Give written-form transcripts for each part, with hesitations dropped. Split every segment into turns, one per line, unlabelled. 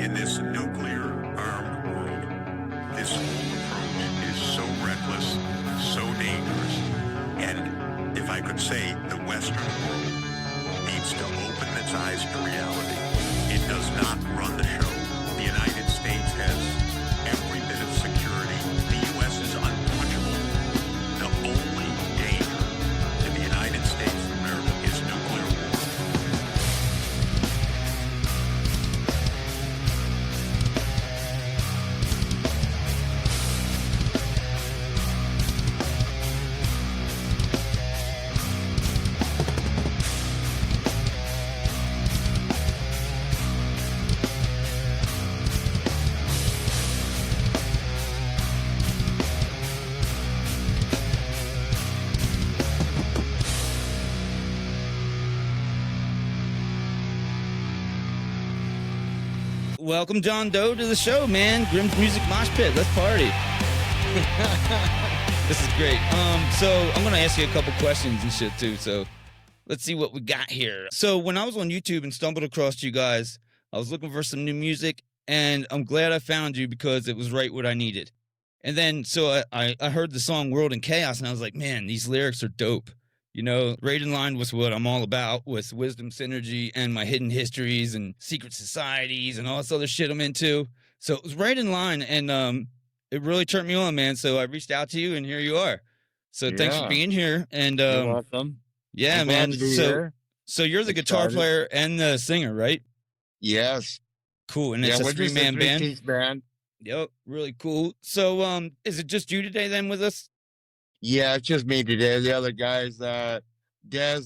In this nuclear-armed world, this whole approach is so reckless, so dangerous, and if I could say, the Western world needs to open its eyes to reality. It does not run the show. The United States has every bit of security. The U.S. is untouchable. The only danger to the United States of America is nuclear war.
Welcome, John Doe, to the show, man. Grimm's Music Mosh Pit. Let's party. This is great. So I'm going to ask you a couple questions and shit, too. So let's see what we got here. So when I was on YouTube and stumbled across you guys, I was looking for some new music, and I'm glad I found you because it was right what I needed. And then, so I heard the song World in Chaos, and I was like, man, these lyrics are dope. You know, right in line with what I'm all about with wisdom synergy and my hidden histories and secret societies and all this other shit I'm into. So it was right in line, and it really turned me on, man. So I reached out to you, and here you are. So thanks for being here. And
you're welcome.
Yeah, man. So you're the guitar player and the singer, right?
Yes.
Cool. And it's a three-man band.
Three-piece band.
Yep, really cool. So is it just you today then with us?
Yeah, it's just me today. The other guys, Des,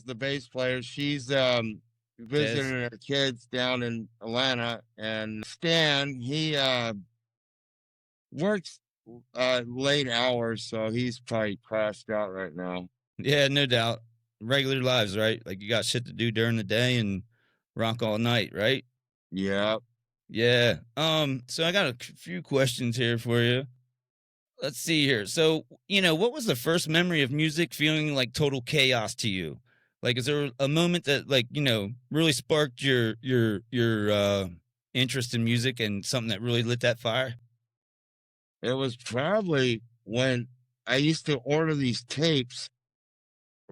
the bass player, she's visiting her kids down in Atlanta, and Stan, he works late hours, so he's probably crashed out right now.
Yeah, no doubt. Regular lives, right? Like you got shit to do during the day and rock all night, right?
Yeah.
Yeah. So I got a few questions here for you. Let's see here. So, you know, what was the first memory of music feeling like total chaos to you? Like, is there a moment that, like, you know, really sparked your interest in music and something that really lit that fire?
It was probably when I used to order these tapes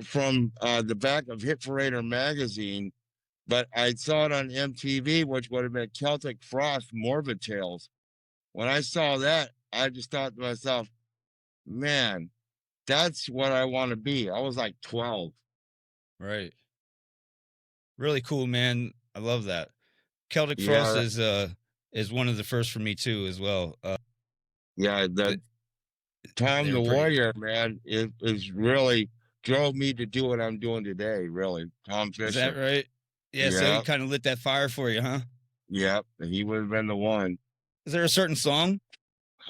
from the back of Hit Parader magazine, but I saw it on MTV, which would have been Celtic Frost Morbid Tales. When I saw that, I just thought to myself, man, that's what I want to be. I was like 12.
Right. Really cool, man. I love that. Celtic Frost is one of the first for me too, as well.
That Tom the Warrior, man, is really drove me to do what I'm doing today. Really, Tom Fisher.
Is that right? Yeah. So he kind of lit that fire for you, huh?
Yep. He would have been the one.
Is there a certain song?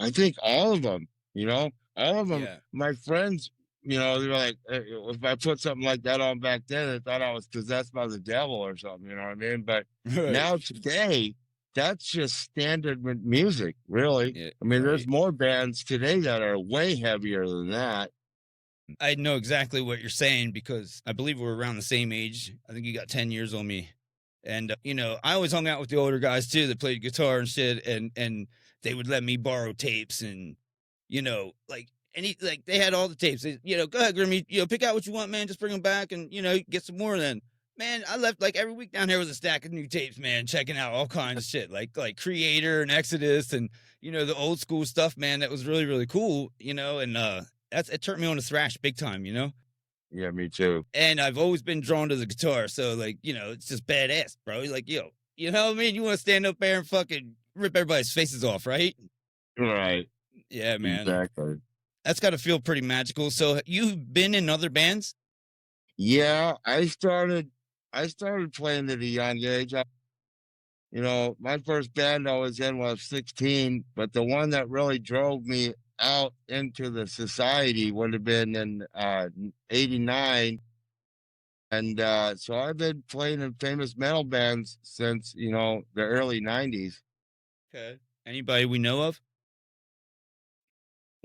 I think all of them, you know, all of them. Yeah. My friends, you know, they were like, if I put something like that on back then, they thought I was possessed by the devil or something, you know what I mean? But now today, that's just standard music, really. Yeah, I mean, there's more bands today that are way heavier than that.
I know exactly what you're saying because I believe we're around the same age. I think you got 10 years on me. And, you know, I always hung out with the older guys, too, that played guitar and shit, and they would let me borrow tapes and, you know, like, they had all the tapes. They, you know, go ahead, Grimm, you know, pick out what you want, man, just bring them back and, you know, get some more then. Man, I left, like, every week down here with a stack of new tapes, man, checking out all kinds of shit, like Creator and Exodus and, you know, the old school stuff, man, that was really, really cool, you know, and it turned me on to thrash big time, you know?
Yeah, me too.
And I've always been drawn to the guitar, so, like, you know, it's just badass, bro. Like, yo, you know what I mean? You want to stand up there and fucking rip everybody's faces off, right?
Right.
Yeah, man.
Exactly.
That's got to feel pretty magical. So you've been in other bands?
Yeah, I started playing at a young age. You know, my first band I was in was 16, but the one that really drove me out into the society would have been in 89. And so I've been playing in famous metal bands since, you know, the early 90s.
Okay. Anybody we know of?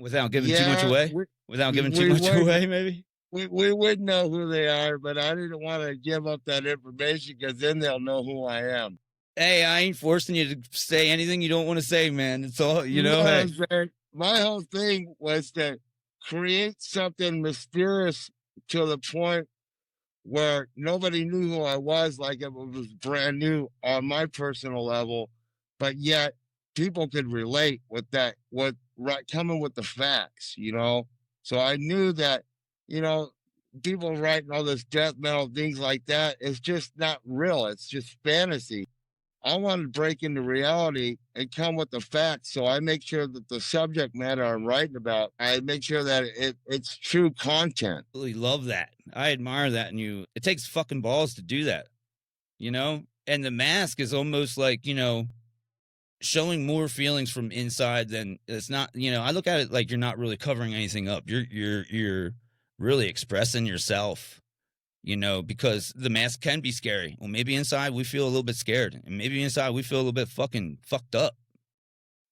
Without giving too much away? Without giving too much away, maybe?
We would know who they are, but I didn't want to give up that information because then they'll know who I am.
Hey, I ain't forcing you to say anything you don't want to say, man. It's all, you know,
No,
hey.
man, my whole thing was to create something mysterious to the point where nobody knew who I was, like it was brand new on my personal level, but yet people could relate with that, with right coming with the facts, you know. So I knew that, you know, people writing all this death metal things like that, it's just not real. It's just fantasy. I want to break into reality and come with the facts. So I make sure that the subject matter I'm writing about, I make sure that it's true content.
Really love that. I admire that in you. It takes fucking balls to do that, you know? And the mask is almost like, you know, showing more feelings from inside than it's not, you know, I look at it like you're not really covering anything up. You're really expressing yourself, you know, because the mask can be scary. Well, maybe inside we feel a little bit scared, and maybe inside we feel a little bit fucking fucked up.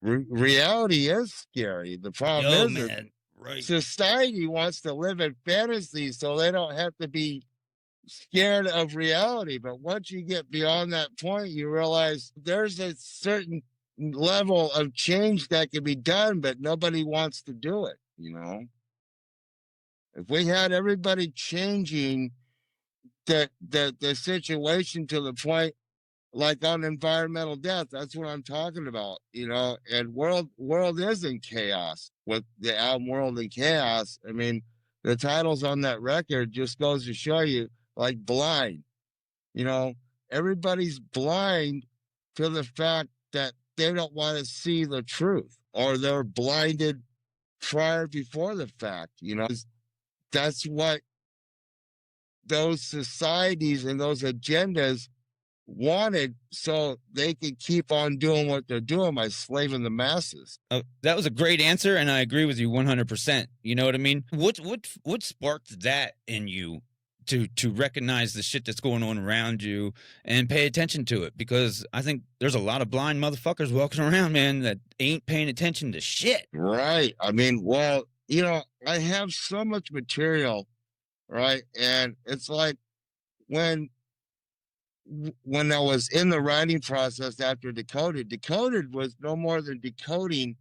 Reality is scary. The problem
Yo,
is that
man, right.
society wants to live in fantasy so they don't have to be scared of reality. But once you get beyond that point, you realize there's a certain level of change that can be done, but nobody wants to do it, you know? If we had everybody changing the situation to the point like on environmental death, that's what I'm talking about, you know. And world is in chaos with the album World in Chaos. I mean, the titles on that record just goes to show you, like blind, you know, everybody's blind to the fact that they don't want to see the truth, or they're blinded prior before the fact, you know. That's what those societies and those agendas wanted, so they could keep on doing what they're doing by slaving the masses.
That was a great answer, and I agree with you 100%. You know what I mean? What sparked that in you to recognize the shit that's going on around you and pay attention to it? Because I think there's a lot of blind motherfuckers walking around, man, that ain't paying attention to shit.
Right. I mean, well, you know, I have so much material, right? And it's like when I was in the writing process after Decoded was no more than decoding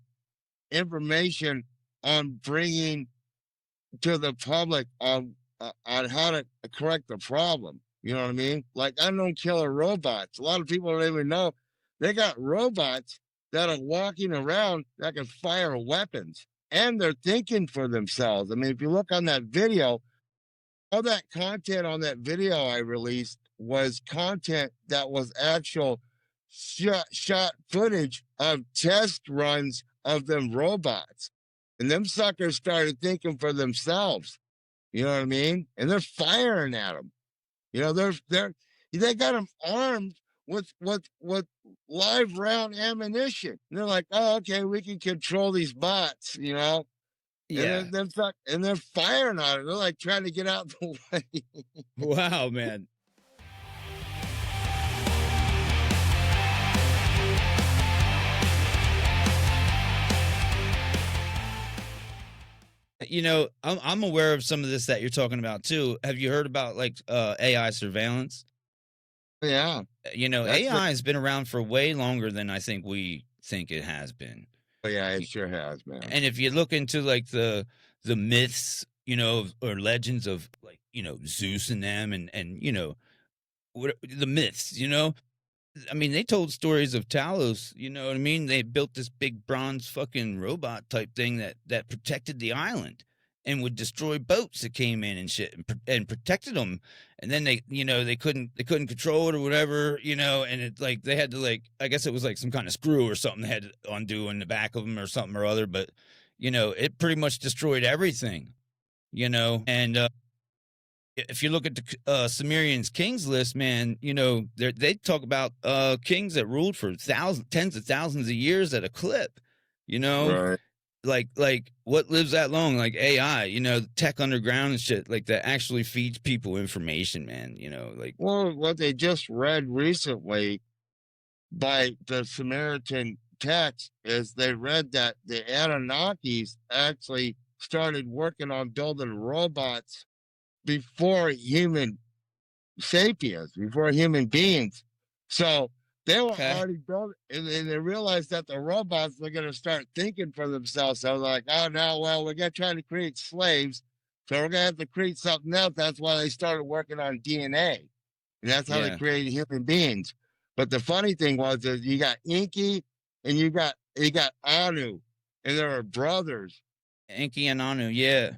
information on bringing to the public on how to correct the problem. You know what I mean? Like unknown killer robots. A lot of people don't even know they got robots that are walking around that can fire weapons, and they're thinking for themselves. I mean, if you look on that video, all that content on that video I released was content that was actual shot footage of test runs of them robots. And them suckers started thinking for themselves. You know what I mean? And they're firing at them. You know, they got them armed with live round ammunition. And they're like, oh, okay, we can control these bots, you know?
Yeah.
And they're firing on it. They're like trying to get out the way.
Wow, man. You know, I'm aware of some of this that you're talking about too. Have you heard about like AI surveillance?
Yeah.
You know, AI has been around for way longer than I think we think it has been.
Oh, yeah, it sure has, man.
And if you look into like the myths, you know, or legends of like, you know, Zeus and them and you know, what the myths, you know, I mean, they told stories of Talos, you know what I mean? They built this big bronze fucking robot type thing that protected the island and would destroy boats that came in and shit and protected them. And then they, you know, they couldn't control it or whatever, you know, and it like they had to like, I guess it was like some kind of screw or something they had to undo in the back of them or something or other. But, you know, it pretty much destroyed everything, you know, and, if you look at the Sumerians kings list, man, you know, they talk about kings that ruled for tens of thousands of years at a clip, you know,
right.
like what lives that long? Like AI, you know, tech underground and shit like that actually feeds people information, man, you know, like.
Well, what they just read recently by the Samaritan text is they read that the Anunnakis actually started working on building robots before human sapiens, before human beings. So They were
Okay.
already built, and they realized that the robots were going to start thinking for themselves. So I was like, oh, no, well, we're going to try to create slaves. So we're going to have to create something else. That's why they started working on DNA. And that's how they
Yeah.
created human beings. But the funny thing was is you got Inky and you got Anu, and they were brothers.
Enki and Anu. Yeah.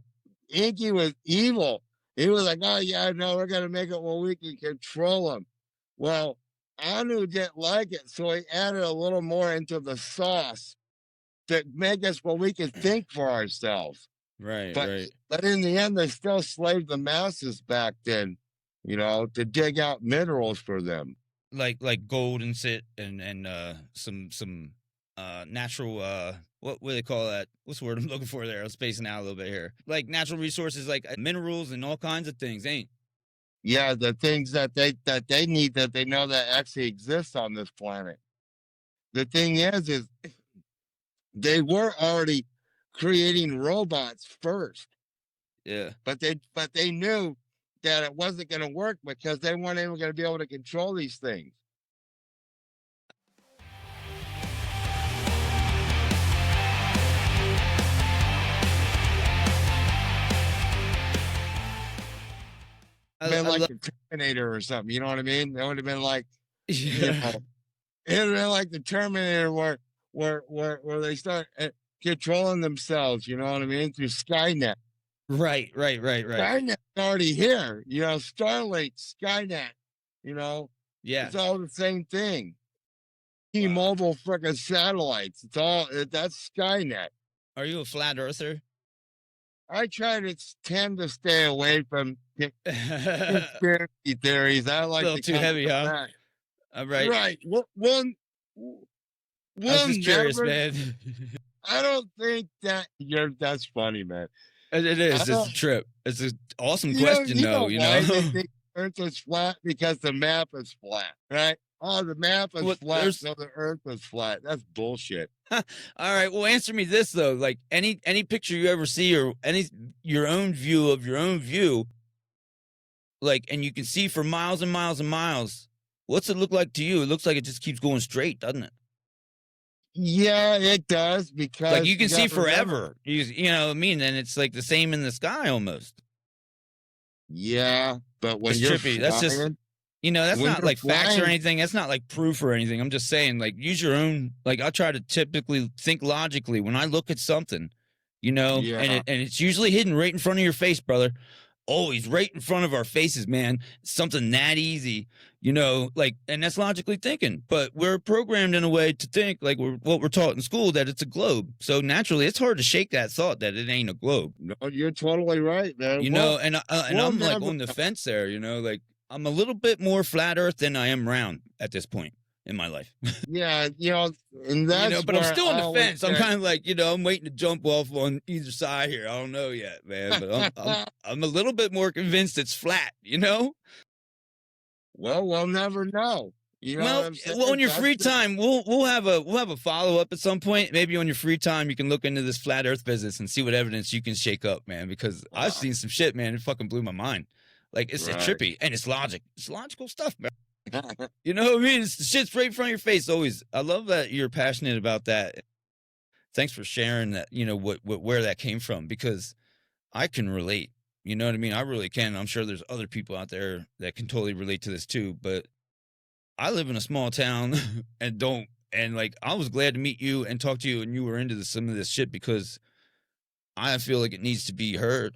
Inky was evil. He was like, oh, yeah, no, we're going to make it where we can control them. Well, Anu didn't like it, so he added a little more into the sauce to make us where we can think for ourselves.
Right.
But
Right.
but in the end, they still slaved the masses back then, to dig out minerals for them.
Like gold and some natural what do they call that? What's the word I'm looking for there? I'm spacing out a little bit here. Like natural resources, like minerals and all kinds of things, ain't?
Yeah, the things that they need that they know that actually exists on this planet. The thing is they were already creating robots first,
Yeah.
but they knew that it wasn't going to work because they weren't even going to be able to control these things. Been like the Terminator or something, you know what I mean? That would have been like,
yeah.
it would have been like the Terminator where they start controlling themselves, you know what I mean? Through Skynet.
Right.
Skynet's already here, Starlink, Skynet,
Yeah.
it's all the same thing. T-Mobile freaking satellites, that's Skynet.
Are you a flat earther?
I try to tend to stay away from conspiracy theories. I like
a little too heavy, huh? Right.
Right. One.
I was just curious, man.
I don't think that's funny, man.
It is. It's a trip. It's an awesome question, though.
Why they think the Earth is flat? Because the map is flat, right? Oh, the map is flat, so the Earth is flat. That's bullshit.
All right. Well, answer me this though. Like any picture you ever see, or your own view of your own view, like, and you can see for miles and miles and miles. What's it look like to you? It looks like it just keeps going straight, doesn't it?
Yeah, it does, because
like you can see forever. You know what I mean? And it's like the same in the sky almost.
Yeah, but when
it's
you're
trippy. That's just that's not like facts or anything. That's not like proof or anything. I'm just saying, like, use your own. Like, I try to typically think logically when I look at something, and it's usually hidden right in front of your face, brother. Always right in front of our faces, man. Something that easy, and that's logically thinking. But we're programmed in a way to think like what we're taught in school, that it's a globe. So naturally, it's hard to shake that thought that it ain't a globe.
No, you're totally right, man.
And I'm like on the fence there. Like I'm a little bit more flat Earth than I am round at this point in my life.
Yeah, and that's
but I'm still on the fence. I'm kind of like, I'm waiting to jump off on either side here. I don't know yet, man, but I'm a little bit more convinced it's flat,
Well, we'll never know.
Well, on your free time, we'll have a follow up at some point. Maybe on your free time, you can look into this flat Earth business and see what evidence you can shake up, man. Because I've seen some shit, man. It fucking blew my mind. Like it's trippy and it's logic. It's logical stuff, man. You know what I mean? It's the shit's right in front of your face always. I love that you're passionate about that. Thanks for sharing that, where that came from, because I can relate. You know what I mean? I really can. I'm sure there's other people out there that can totally relate to this too, but I live in a small town and like, I was glad to meet you and talk to you, and you were into some of this shit because I feel like it needs to be heard.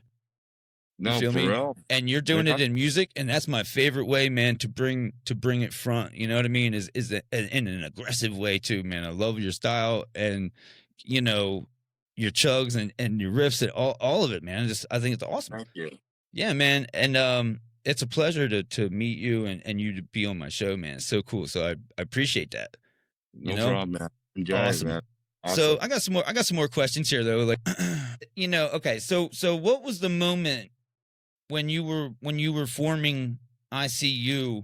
No, for real.
And you're doing it in music, and that's my favorite way, man, to bring it front. You know what I mean? Is in an aggressive way too, man. I love your style and your chugs and your riffs and all of it, man. I think it's awesome.
Thank you.
Yeah, man. And it's a pleasure to meet you and you to be on my show, man. It's so cool. So I appreciate that.
No problem, man. Enjoy
awesome.
It, man. Awesome.
So I got some more questions here though. Like, okay. So what was the moment when you were forming I.C.U,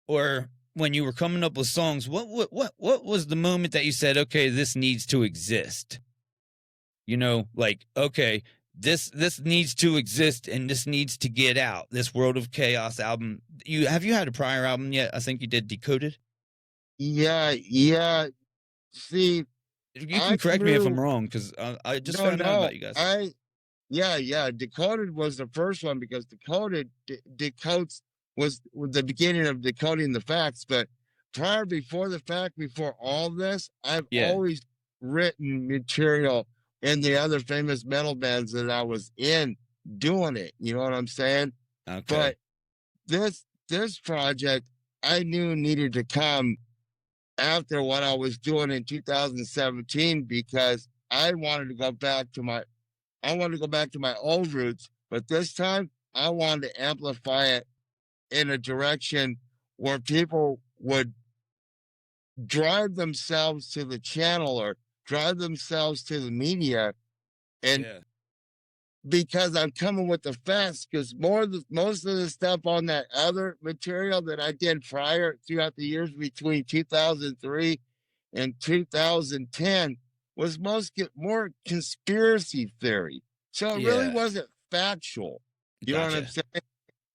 or when you were coming up with songs? What was the moment that you said, okay, this needs to exist? Like, okay, this needs to exist and this needs to get out. This World of Chaos album. Have you had a prior album yet? I think you did Decoded.
Yeah. See,
You
I
can correct me if I'm
knew.
wrong, because I just
No,
found out
no.
about you guys.
Yeah. Decoded was the first one because Decoded decodes was the beginning of decoding the facts. But before the fact, before all this, I've
Yeah.
always written material in the other famous metal bands that I was in doing it. You know what I'm saying?
Okay.
But this project I knew needed to come after what I was doing in 2017 because I wanted to go back to my old roots, but this time I wanted to amplify it in a direction where people would drive themselves to the channel or drive themselves to the media. And
Yeah.
because I'm coming with the facts, because most of the stuff on that other material that I did prior throughout the years between 2003 and 2010 was more conspiracy theory. So it really
Yeah.
wasn't factual. You know what I'm
Gotcha.
saying?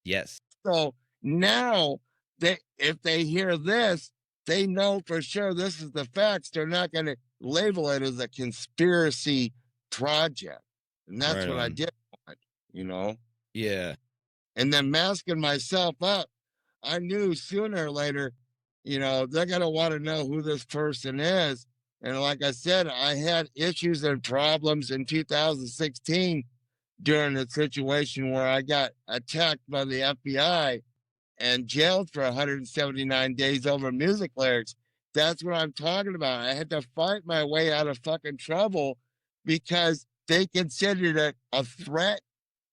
Yes.
So now if they hear this, they know for sure this is the facts. They're not going to label it as a conspiracy project. And that's
Right
what I
on.
did want, you know.
Yeah.
And then masking myself up, I knew sooner or later, they're going to want to know who this person is. And like I said, I had issues and problems in 2016 during a situation where I got attacked by the FBI and jailed for 179 days over music lyrics. That's what I'm talking about. I had to fight my way out of fucking trouble because they considered it a threat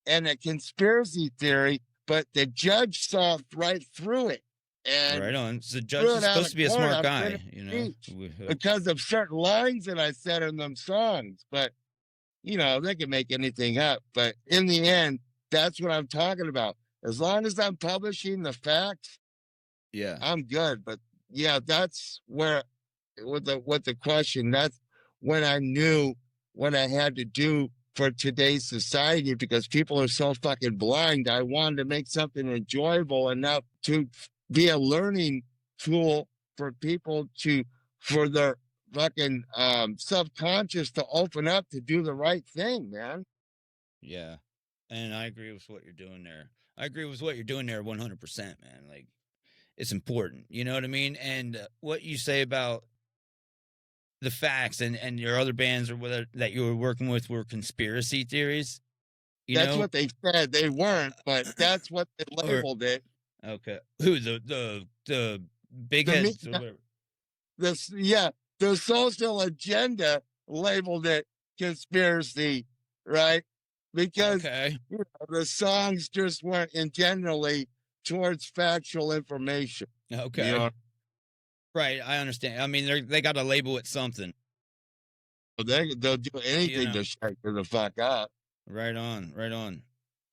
and a conspiracy theory, but the judge saw right through it and
Right on. So the judge
threw
is
it out
supposed
of
to be a
court
smart
on
guy,
freedom of
you know.
speech because of certain lines that I said in them songs. But they can make anything up. But in the end, that's what I'm talking about. As long as I'm publishing the facts,
Yeah.
I'm good. But yeah, that's where with the question, that's when I knew what I had to do for today's society because people are so fucking blind. I wanted to make something enjoyable enough to be a learning tool for people for their fucking subconscious to open up to do the right thing, man.
Yeah. And I agree with what you're doing there. I agree with what you're doing there 100%, man. Like, it's important. You know what I mean? And what you say about the facts and your other bands or whether that you were working with were conspiracy theories, you
That's
know?
what they said. They weren't, but that's what they
Or
labeled it.
okay. Who the big
The me
heads or whatever.
the social agenda labeled it conspiracy, right? Because
Okay.
the songs just weren't intentionally towards factual information.
Okay. Right, I understand. I mean, they got to label it something.
They'll do anything
know.
to shut you the fuck up.
Right on, right on.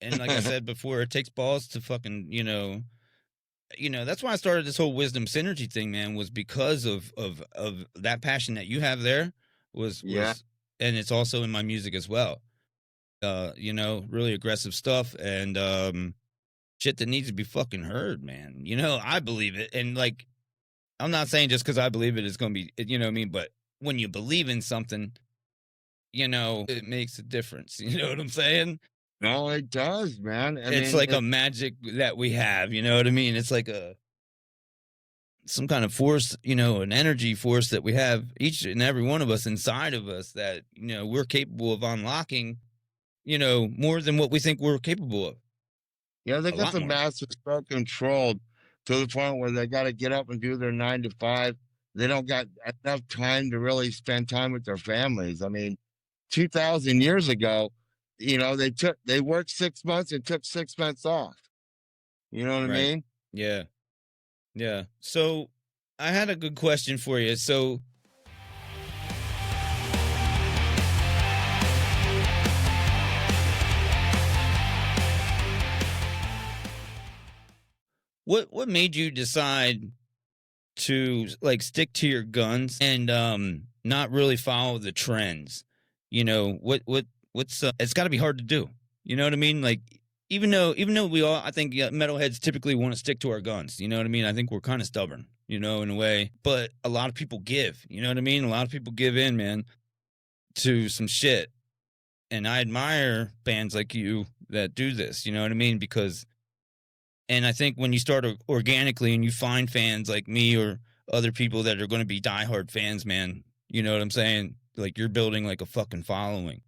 And like I said before, it takes balls to fucking, that's why I started this whole wisdom synergy thing, man, was because of that passion that you have there
Yeah.
and it's also in my music as well. Really aggressive stuff and shit that needs to be fucking heard, man. I believe it. And like I'm not saying just because I believe it is going to be, you know what I mean? But when you believe in something, it makes a difference. You know what I'm saying?
No, it does, man.
It's like a magic that we have. You know what I mean? It's like some kind of force, an energy force that we have each and every one of us inside of us that, we're capable of unlocking, more than what we think we're capable of.
Yeah, they
A
got
lot
the
more.
masses so controlled to the point where they got to get up and do their 9 to 5. They don't got enough time to really spend time with their families. I mean, 2,000 years ago, they worked 6 months and took 6 months off. You know what I
Right.
mean?
Yeah. Yeah. So I had a good question for you. So what made you decide to like stick to your guns and not really follow the trends? What's it's got to be hard to do. You know what I mean? Like even though we all I think metalheads typically want to stick to our guns. You know what I mean? I think we're kind of stubborn. in a way. But a lot of people give, you know what I mean? A lot of people give in, man, to some shit. And I admire bands like you that do this, you know what I mean? And I think when you start organically and you find fans like me or other people that are going to be diehard fans, man, you know what I'm saying? Like, you're building like a fucking following.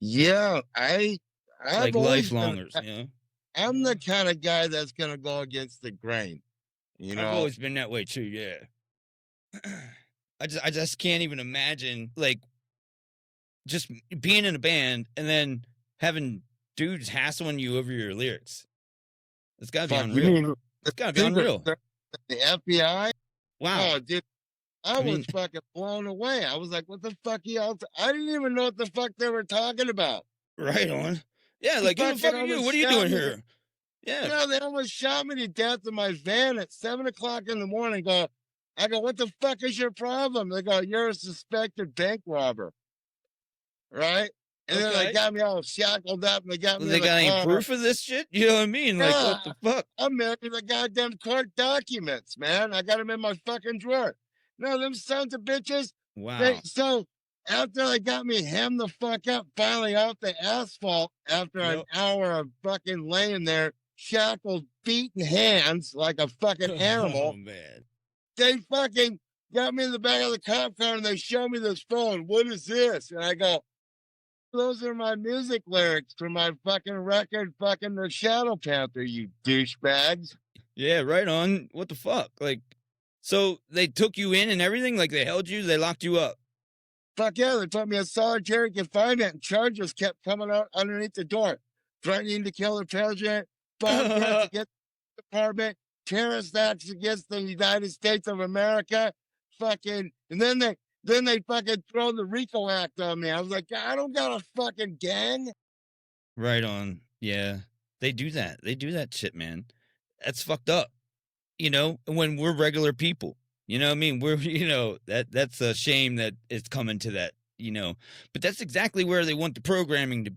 Yeah, I've
Like
always
lifelongers,
I'm the kind of guy that's gonna go against the grain. You
I've
know,
always been that way too, yeah. I just can't even imagine, like, just being in a band and then having dudes hassling you over your lyrics. It's gotta be
fuck, you
unreal.
mean
It's gotta be
the
unreal.
the FBI?
Wow.
Oh, dude, I
I mean-
was fucking blown away. I was like, "What the fuck, y'all?" I didn't even know what the fuck they were talking about.
Right on. Yeah, like, who the
fucking
fuck are you?
almost
What are you
shot
doing
me.
here? Yeah.
You know, they almost shot me to death in my van at 7:00 in the morning. I go, "What the fuck is your problem?" They go, "You're a suspected bank robber." Right? And then
Okay.
they got me all shackled up and they got me
They
in the
got any
car.
proof of this shit? You know what I mean? Like, what the fuck?
I'm married the goddamn court documents, man. I got them in my fucking drawer. No, them sons of bitches.
Wow.
So after they got me hemmed the fuck up, finally off the asphalt, after an
Yep.
hour of fucking laying there, shackled feet and hands like a fucking
Oh,
animal,
man.
they fucking got me in the back of the cop car and they show me this phone. What is this? And I go, those are my music lyrics for my fucking record, fucking The Shadow Panther, you douchebags.
Yeah, right on. What the fuck? Like, so they took you in and everything? Like, they held you? They locked you up?
Fuck yeah, they put me in solitary confinement and charges kept coming out underneath the door. Threatening to kill the president, bomb threats against the department, terrorist acts against the United States of America, fucking, and then they fucking throw the RICO Act on me. I was like, I don't got a fucking gang.
Right on. Yeah. They do that. They do that shit, man. That's fucked up. When we're regular people. You know what I mean? We're, that's a shame that it's coming to that, But that's exactly where they want the programming to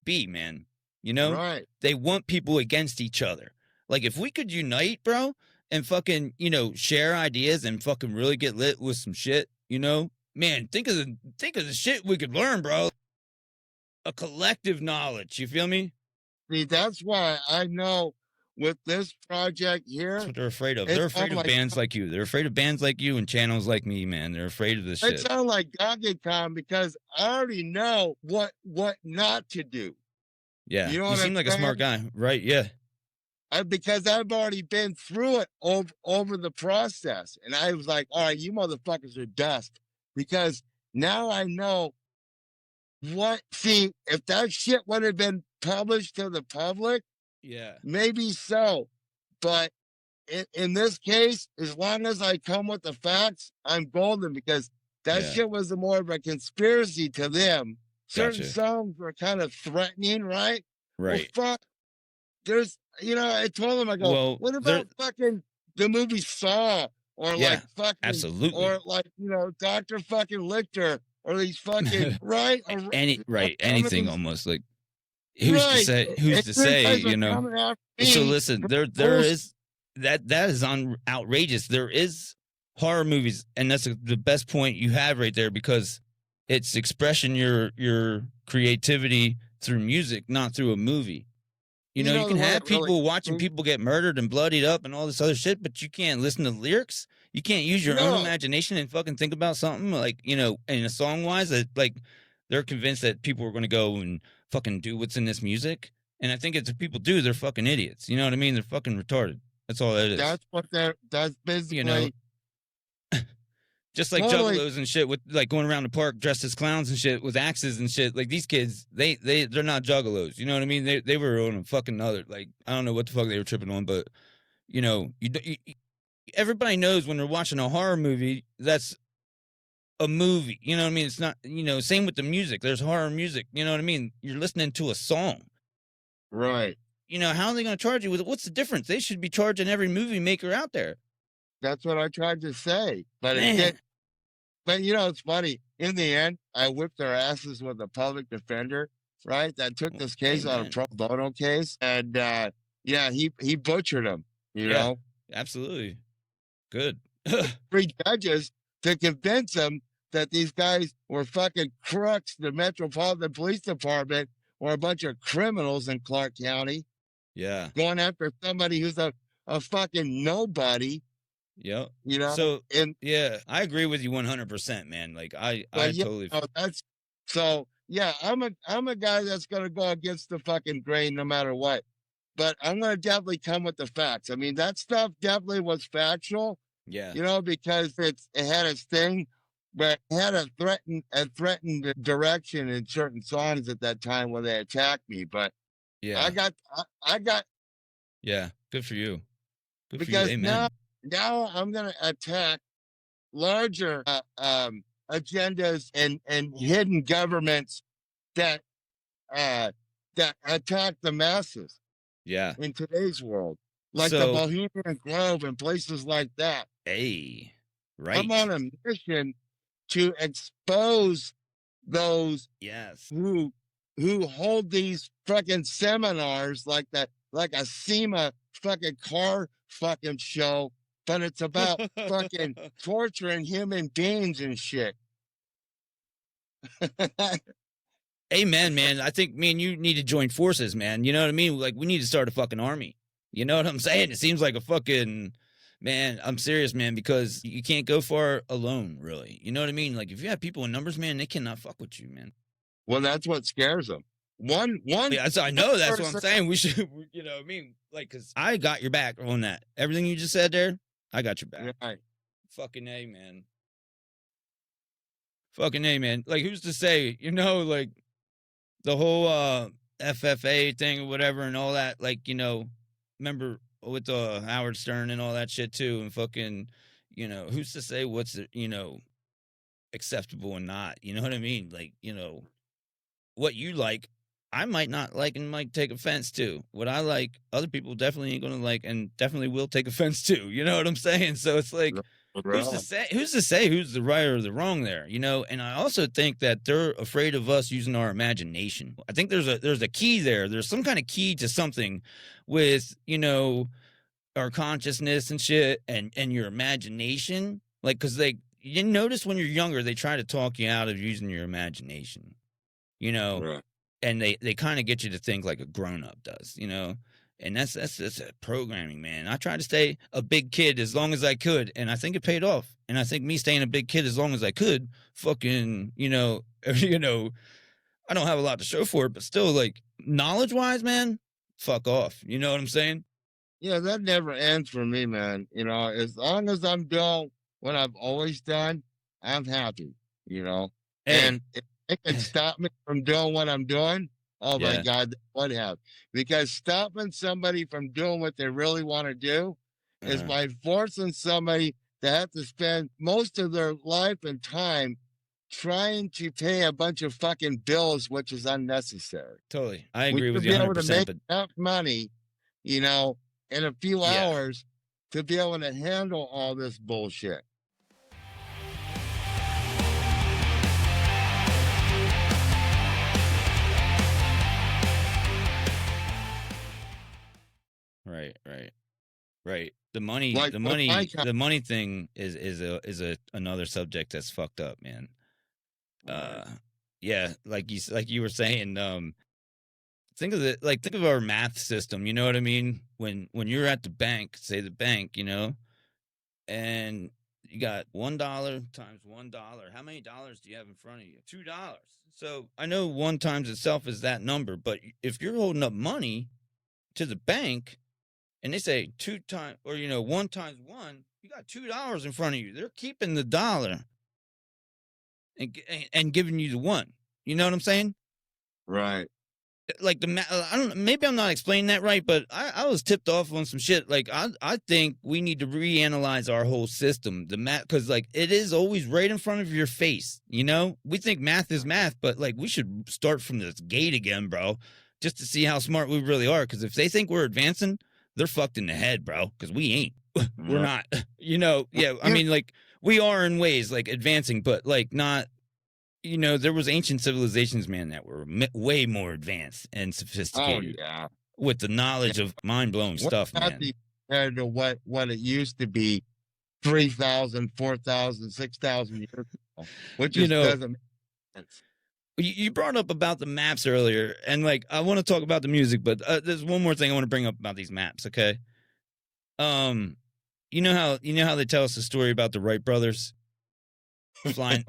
be, man.
Right.
They want people against each other. Like, if we could unite, bro, and fucking, share ideas and fucking really get lit with some shit, man, think of the shit we could learn, bro. A collective knowledge, you feel me?
See, that's why I know with this project here,
That's what they're afraid of.
It's
They're afraid
all
of
like-
bands like you. They're afraid of bands like you and channels like me, man. They're afraid of this
it
shit.
sounds like Con because I already know what not to do.
Yeah.
You know
You
what
seem
I'm
like a smart guy, right? Yeah.
Because I've already been through it over the process. And I was like, all right, you motherfuckers are dust. Because now I know if that shit would have been published to the public,
Yeah.
maybe so. But in this case, as long as I come with the facts, I'm golden because that
Yeah.
shit was more of a conspiracy to them. Certain
Gotcha.
songs were kind of threatening, right?
Right.
Well, fuck. I told them, I go,
Well,
what about fucking the movie Saw? Or
Yeah,
like fucking,
absolutely.
or like, Dr. fucking Lichter, or these fucking, right? Or,
Anything almost, like, who's to
Right.
say,
And you guys are coming after
So
me
listen,
for
there
bullshit.
is that is outrageous. There is horror movies, and that's the best point you have right there, because it's expressing your creativity through music, not through a movie. You
You know
can
the way
have
it really-
people watching people get murdered and bloodied up and all this other shit, but you can't listen to the lyrics. You can't use your own
No.
imagination and fucking think about something like, in a song wise, that, like, they're convinced that people are going to go and fucking do what's in this music. And I think if people do, they're fucking idiots. You know what I mean? They're fucking retarded. That's all that is.
That's basically,
Just like
Totally.
juggalos and shit, with like going around the park dressed as clowns and shit with axes and shit. Like, these kids, they're not juggalos. You know what I mean? They were on a fucking other, like, I don't know what the fuck they were tripping on, but everybody knows when they're watching a horror movie, that's a movie. You know what I mean? It's not, same with the music. There's horror music. You know what I mean? You're listening to a song.
right.
you know, how are they going to charge you with it? What's the difference? They should be charging every movie maker out there.
That's what I tried to say, but
Man.
it did. But you know, it's funny. In the end, I whipped their asses with a public defender, right? That took this case on a
Amen.
pro bono case, and yeah, he butchered them. You
Yeah.
know,
Absolutely. Good.
3 judges to convince them that these guys were fucking crooks. The Metropolitan Police Department were a bunch of criminals in Clark County
Yeah.
going after somebody who's a fucking nobody.
Yep.
You know,
So
and
yeah, I agree with you 100%, man. Like I
but yeah,
totally.
that's so. Yeah, I'm a guy that's gonna go against the fucking grain no matter what. But I'm gonna definitely come with the facts. I mean, that stuff definitely was factual.
Yeah.
You know, because it had its thing, but it had a threatened direction in certain songs at that time when they attacked me. But
Yeah.
I got
Yeah. Good for you. Good for you.
because
Amen.
now I'm gonna attack larger agendas and hidden governments that attack the masses
Yeah.
in today's world, like the
So
Bohemian Grove and places like that.
hey,
I'm on
right.
a mission to expose those
Yes.
who hold these fucking seminars like that, like a SEMA fucking car fucking show, but it's about fucking torturing human beings and shit.
Amen, man. I think me and you need to join forces, man. You know what I mean? Like we need to start a fucking army. You know what I'm saying? It seems like a fucking man. I'm serious, man, because you can't go far alone, really. You know what I mean? Like if you have people in numbers, man, they cannot fuck with you, man.
Well, that's what scares them. One.
Yeah, I know that's what I'm
person-
saying. We should, you know what I mean? Like, cause I got your back on that. Everything you just said there, I got your back.
Right.
Fucking A, man. Fucking A, man. Like, who's to say, you know, like the whole FFA thing or whatever and all that, like, you know, remember with Howard Stern and all that shit too, and fucking, you know, who's to say what's, you know, acceptable and not, you know what I mean? Like, you know, what you like, I might not like and might take offense to. What I like, other people definitely ain't gonna like and definitely will take offense to. You know what I'm saying? So it's like, who's to say who's the right or the wrong there? You know, and I also think that they're afraid of us using our imagination. I think there's a key there. There's some kind of key to something with, you know, our consciousness and shit and your imagination. Like, cause you notice when you're younger, they try to talk you out of using your imagination, you know,
Right.
and they kind of get you to think like a grown up does, you know. And that's programming, man. I tried to stay a big kid as long as I could, and I think it paid off. And I think me staying a big kid as long as I could, fucking, you know, you know, I don't have a lot to show for it, but still, like, knowledge-wise, man, fuck off. You know what I'm saying?
Yeah, that never ends for me, man. You know, as long as I'm doing what I've always done, I'm happy, you know.
Hey.
And if it can stop me from doing what I'm doing, oh my
Yeah.
God, what have? Because stopping somebody from doing what they really want to do is
Uh-huh.
by forcing somebody to have to spend most of their life and time trying to pay a bunch of fucking bills, which is unnecessary.
Totally. I
We
agree with
should
you
be able to
100%,
make
but
enough money, you know, in a few
Yeah.
hours to be able to handle all this bullshit.
right. The money,
Like
the
with
money,
my com-
the money thing is another subject that's fucked up, man. Yeah, like you were saying, think of our math system, you know what I mean? When you're at the bank, say the bank, you know, and you got $1 times $1. How many dollars do you have in front of you? $2. So I know 1 times itself is that number, but if you're holding up money to the bank and they say 2 times, or, you know, 1 times 1, you got $2 in front of you. They're keeping the dollar and giving you the 1. You know what I'm saying?
Right.
Like I don't, maybe I'm not explaining that right, but I was tipped off on some shit. Like I think we need to reanalyze our whole system, the math, because like it is always right in front of your face. You know, we think math is math, but like we should start from this gate again, bro. just to see how smart we really are. Because if they think we're advancing, they're fucked in the head, bro. Because we ain't. We're not. Yeah. I mean, like we are in ways like advancing, but like not. There was ancient civilizations, man, that were way more advanced and sophisticated.
Oh yeah.
With the knowledge of mind blowing stuff, man.
Compared to what it used to be 3,000, 4,000, 6,000 years ago, which just doesn't make sense.
You brought up about the maps earlier, and like I want to talk about the music, but there's one more thing I want to bring up about these maps, okay? You know how they tell us the story about the Wright brothers flying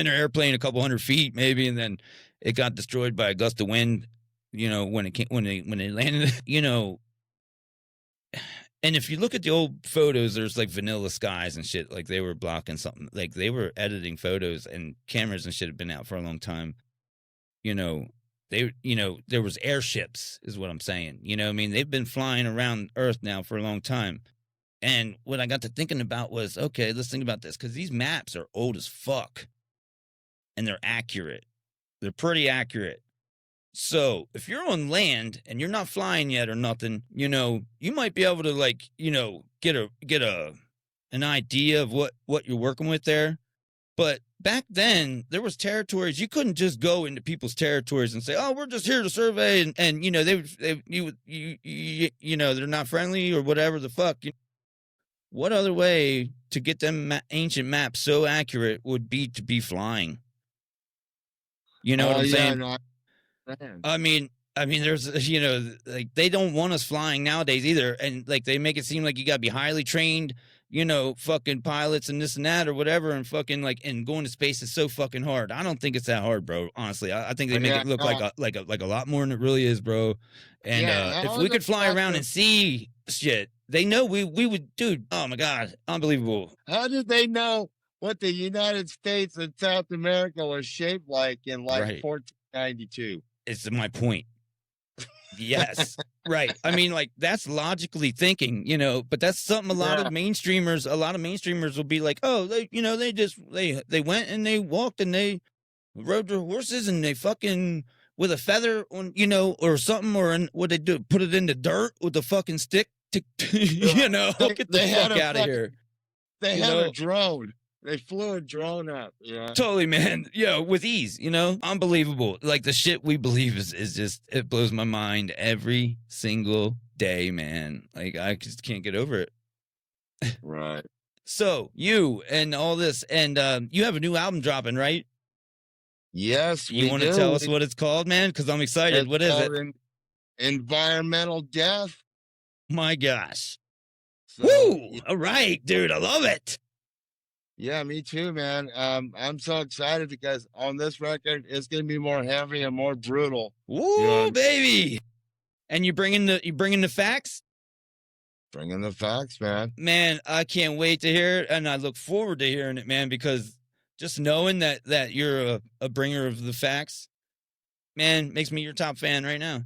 their airplane a couple hundred feet maybe, and then it got destroyed by a gust of wind, when they landed, And if you look at the old photos, there's like vanilla skies and shit. Like they were blocking something. Like they were editing photos, and cameras and shit have been out for a long time. There was airships, is what I'm saying. I mean, they've been flying around Earth now for a long time. And what I got to thinking about was, okay, let's think about this, because these maps are old as fuck, and they're accurate. They're pretty accurate. So if you're on land and you're not flying yet or nothing, you might be able to like, get an idea of what you're working with there. But back then there was territories. You couldn't just go into people's territories and say, oh, we're just here to survey. And they're not friendly or whatever the fuck. What other way to get them ancient maps so accurate would be to be flying? You know what I'm saying?
No,
I mean, there's, like they don't want us flying nowadays either. And like, they make it seem like you gotta be highly trained, fucking pilots and this and that or whatever. And fucking and going to space is so fucking hard. I don't think it's that hard, bro. Honestly, I think they make it look like a lot more than it really is, bro. And if we could fly around and see shit, they know we would, dude. Oh my God. Unbelievable.
How did they know what the United States and South America was shaped like in 1492?
It's my point. Yes. Right. I mean, like that's logically thinking, but that's something a lot of mainstreamers will be like, oh, they went and they walked and they rode their horses and they fucking with a feather on, or something, or what they do, put it in the dirt with a fucking stick to, get the fuck out of here.
They had a drone. They flew a drone up. Yeah.
Totally, man. With ease, unbelievable. Like the shit we believe is just, it blows my mind every single day, man. Like I just can't get over it.
Right.
So you and all this, and you have a new album dropping, right?
Yes.
You want to tell us what it's called, man? Because I'm excited. What is it?
Environmental Death.
My gosh. Woo! All right, dude. I love it.
Yeah, me too, man. I'm so excited because on this record, it's gonna be more heavy and more brutal.
Woo, baby! And you bringing the facts?
Bringing the facts, man.
Man, I can't wait to hear it, and I look forward to hearing it, man. Because just knowing that you're a bringer of the facts, man, makes me your top fan right now.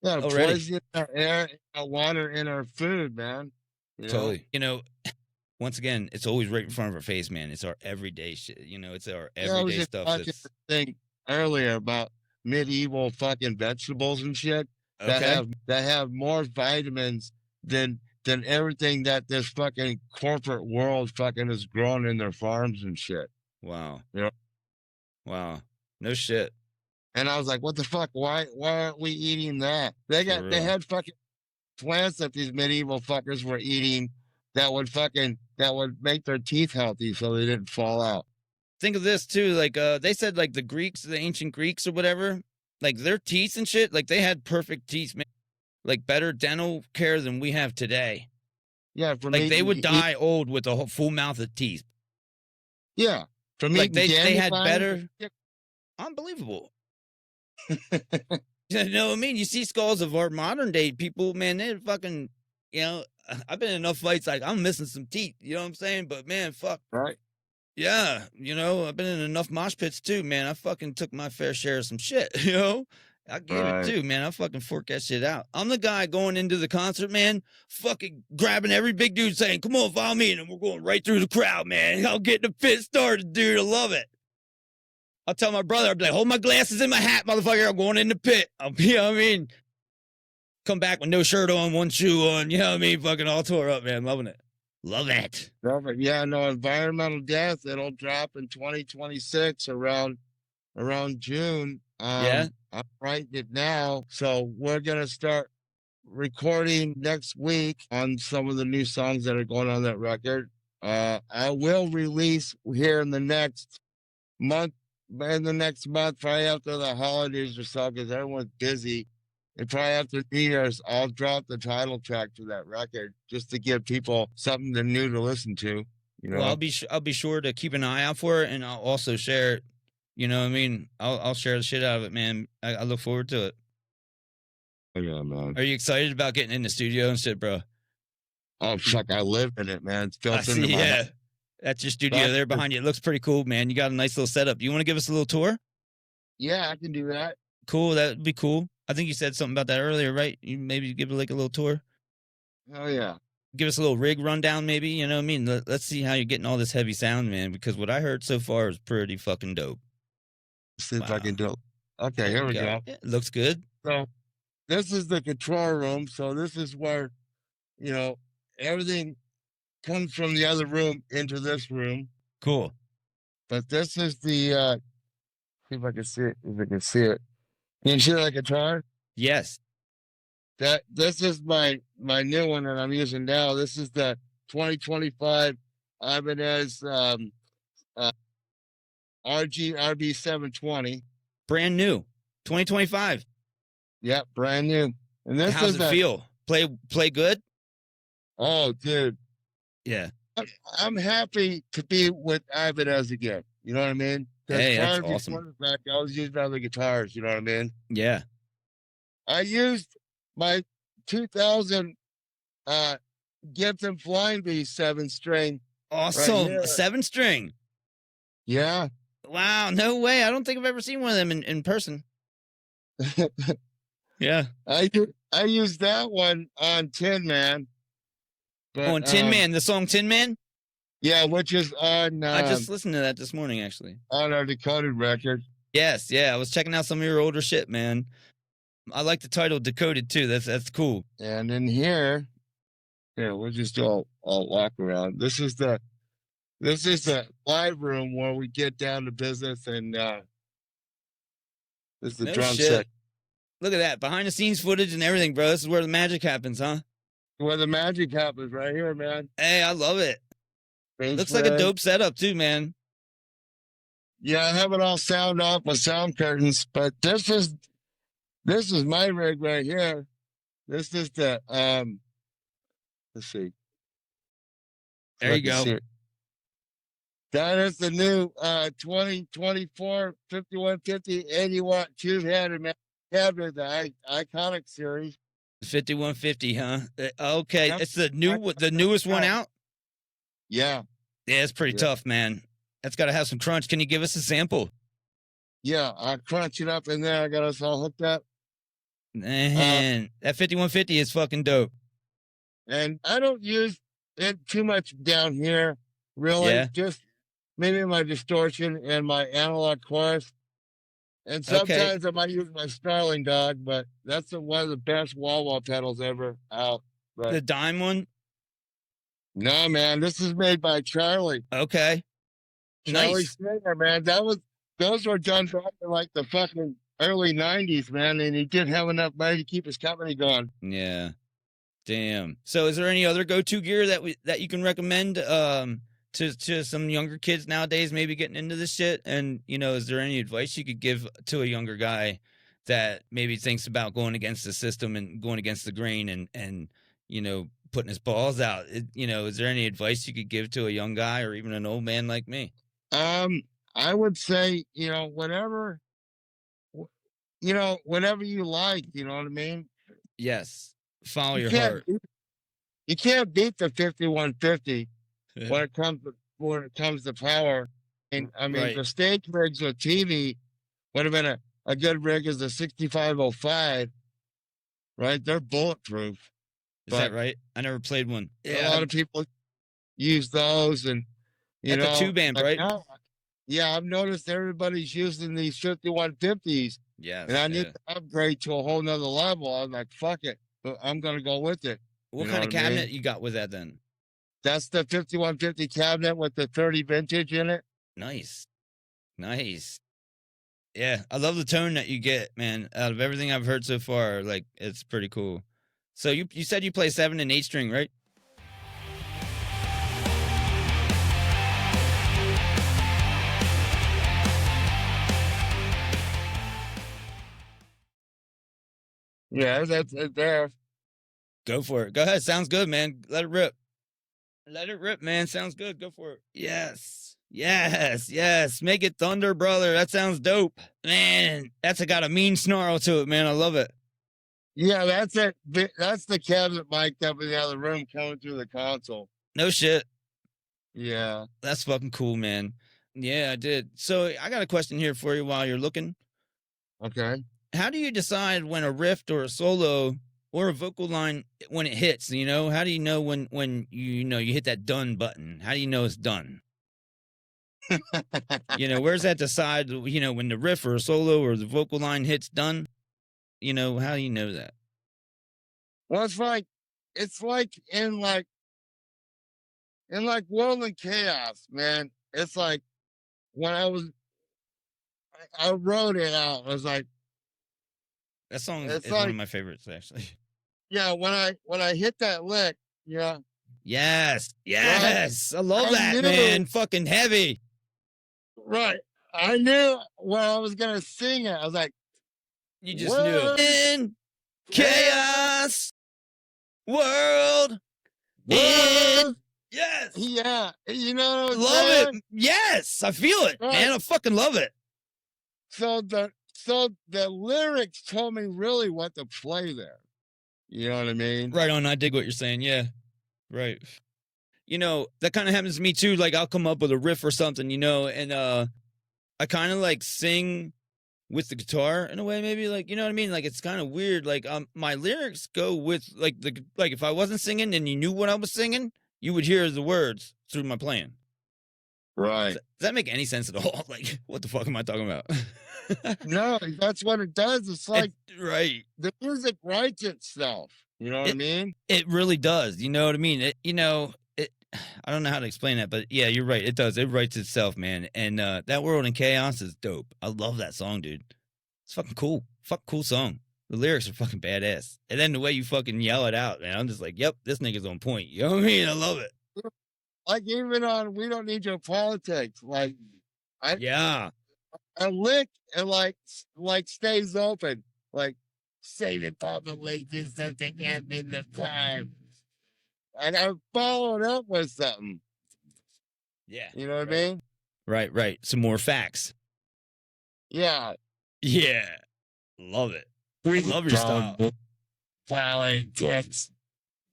Yeah, poison in our air, in our water, in our food, man.
Totally. Once again, it's always right in front of our face, man. It's our everyday shit. It's our everyday stuff.
I was just thing earlier about medieval fucking vegetables and shit that have more vitamins than everything that this fucking corporate world fucking has grown in their farms and shit.
Wow. Wow. No shit.
And I was like, what the fuck? Why aren't we eating that? They had fucking plants that these medieval fuckers were eating that would make their teeth healthy so they didn't fall out.
Think of this too, like they said like the ancient Greeks or whatever, like their teeth and shit, like they had perfect teeth, man. Like better dental care than we have today.
Yeah,
they would die old with a full mouth of teeth.
Yeah,
like they had better. Unbelievable. You know what I mean? You see skulls of our modern day people, man. They're fucking, I've been in enough fights, like I'm missing some teeth, you know what I'm saying? But man, fuck.
Right.
Yeah, I've been in enough mosh pits too, man. I fucking took my fair share of some shit, I get it too, man. I fucking fork that shit out. I'm the guy going into the concert, man, fucking grabbing every big dude saying, come on, follow me. And we're going right through the crowd, man. I'll get the pit started, dude. I love it. I'll tell my brother, I'll be like, hold my glasses in my hat, motherfucker. I'm going in the pit. You know what I mean? Come back with no shirt on, one shoe on. You know what I mean? Fucking all tore up, man. Loving it. Love it.
Perfect. Yeah, no, environmental death, it'll drop in 2026 around June.
Yeah.
I'm writing it now. So we're gonna start recording next week on some of the new songs that are going on that record. I will release here in the next month, probably after the holidays or so, because everyone's busy. And probably after New Year's, I'll drop the title track to that record just to give people something new to listen to. You know,
Well, I'll be sure to keep an eye out for it, and I'll also share it. You know what I mean? I'll share the shit out of it, man. I look forward to it.
Oh, yeah, man.
Are you excited about getting in the studio and shit, bro?
Oh fuck, I live in it, man. It's
I
built into
see.
my
Yeah, that's your studio there behind you. It looks pretty cool, man. You got a nice little setup. You want to give us a little tour?
Yeah, I can do that.
Cool. That would be cool. I think you said something about that earlier, right? You maybe give it like a little tour.
Oh yeah.
Give us a little rig rundown, maybe. You know what I mean? Let's see how you're getting all this heavy sound, man. Because what I heard so far is pretty fucking dope.
See if I
Wow.
can do it. Okay, here we go.
Yeah, it looks good.
So this is the control room. So this is where, you know, everything comes from the other room into this room.
Cool.
But this is the see if I can see it. If I can see it. Can you see that guitar?
Yes.
This is my new one that I'm using now. This is the 2025 Ibanez RB 720.
Brand new. 2025.
Yep, brand new. And this
How's
is
it feel? Play good?
Oh, dude.
Yeah.
I'm happy to be with Ibanez again. You know what I mean?
Hey, that's
prior
awesome.
before that, I was using other guitars. You know what I mean?
Yeah.
I used my 2000 Gibson Flying V 7-string.
Awesome.
here.
7-string.
Yeah.
Wow. No way. I don't think I've ever seen one of them in person. Yeah.
I used that one on Tin Man. But,
On Tin Man, the song Tin Man?
Yeah, which is on
I just listened to that this morning, actually.
on our Decoded record.
Yes, yeah. I was checking out some of your older shit, man. I like the title Decoded too. That's cool.
And in here, we'll just all walk around. This is the live room where we get down to business, and this is the
No
drum
shit.
set
Look at that. Behind the scenes footage and everything, bro. This is where the magic happens, huh?
where the magic happens, right here, man.
Hey, I love it.
Bass
Looks like a
rig.
dope setup too, man.
Yeah, I have it all sound off with sound curtains, but this is my rig right here. This is the let's see.
There you go.
That is the new 2024 5150 80-watt two-headed cabinet, the iconic series.
5150, huh? Okay,
Yep.
it's the newest one out.
Yeah,
Yeah, it's pretty
Yeah.
tough, man. That's got to have some crunch. Can you give us a sample?
yeah. I crunch it up in there. I got us all hooked up.
Man, that 5150 is fucking dope.
And I don't use it too much down here, really.
Yeah.
Just maybe my distortion and my analog chorus. And sometimes I might use my Starling Dog, but that's one of the best wall pedals ever out. But
The dime one?
no, man, this is made by Charlie.
Okay.
Charlie
Nice.
Singer, man. Those were done back in like the fucking early 90s, man. And he didn't have enough money to keep his company going.
Yeah. Damn. So is there any other go-to gear that you can recommend to some younger kids nowadays maybe getting into this shit? And, is there any advice you could give to a younger guy that maybe thinks about going against the system and going against the grain and putting his balls out? Is there any advice you could give to a young guy or even an old man like me?
I would say, whatever you like, you know what I mean?
Yes. Follow
You
your
can't
heart.
You can't beat the 5150 when it comes to power. And I mean,
Right.
the stage rigs with TV would have been a good rig as the 6505, right? They're bulletproof.
Is that right? I never played one.
A lot of people use those, and
At the tube amp, right?
Yeah, I've noticed everybody's using these 5150s,
Yes.
and I need
Yeah.
to upgrade to a whole nother level. I'm like, fuck it, but I'm gonna go with it.
What
You
kind
know
of
what I mean?
cabinet you got with that then?
That's the 5150 cabinet with the 30 vintage in it.
Nice. Nice. Yeah, I love the tone that you get, man. Out of everything I've heard so far, like it's pretty cool. So you said you play 7 and 8 string, right?
Yeah, that's it there.
Go for it. Go ahead. Sounds good, man. Let it rip. Let it rip, man. Sounds good. Go for it. Yes. Yes. Yes. Make it thunder, brother. That sounds dope. Man, that's got a mean snarl to it, man. I love it.
Yeah, that's it. That's the cabinet mic up in the other room coming through the console.
No shit.
Yeah.
That's fucking cool, man. Yeah, I did. So I got a question here for you while you're looking.
Okay.
How do you decide when a riff or a solo or a vocal line when it hits? You know, how do you know when you know you hit that done button? How do you know it's done? You know, where's that decide? You know, when the riff or a solo or the vocal line hits done. You know, how do you know that?
Well, it's like in World and Chaos, man. It's like when I wrote it out. I was like,
That song
it's
is one
like,
of my favorites, actually.
yeah, when I hit that lick, yeah,
Yes,
right,
yes, I love
I
that,
knew,
man. Fucking heavy.
right, I knew when I was gonna sing it. I was like,
You just knew it.
world,
In
chaos,
chaos, world, in
world,
yes.
yeah, you know what I'm
Love
saying?
it. Yes, I feel it,
Right.
man. I fucking love it.
So the lyrics told me really what to play there. You know what I mean?
Right on. I dig what you're saying. Yeah. Right. You know, that kind of happens to me too. Like I'll come up with a riff or something, you know, and I kind of like sing with the guitar in a way, maybe, like, you know what I mean? Like it's kind of weird. Like my lyrics go with like like if I wasn't singing and you knew what I was singing, you would hear the words through my playing.
Right.
Does that make any sense at all? Like, what the fuck am I talking about?
No, that's what it does. It's like
right.
the music writes itself. You know what I mean?
It really does. You know what I mean? You know, I don't know how to explain that, but yeah, you're right. It does. It writes itself, man. And that World in Chaos is dope. I love that song, dude. It's fucking cool. Fucking cool song. The lyrics are fucking badass. And then the way you fucking yell it out, man, I'm just like, yep, this nigga's on point. You know what I mean? I love it.
Like even on We Don't Need Your Politics, like
Yeah.
a lick and like stays open. Like save it publicly, do something in the time. And I followed up with something.
Yeah.
You know what I mean?
Right, right. Some more facts.
Yeah.
Yeah. Love it. I love your style.
Politics.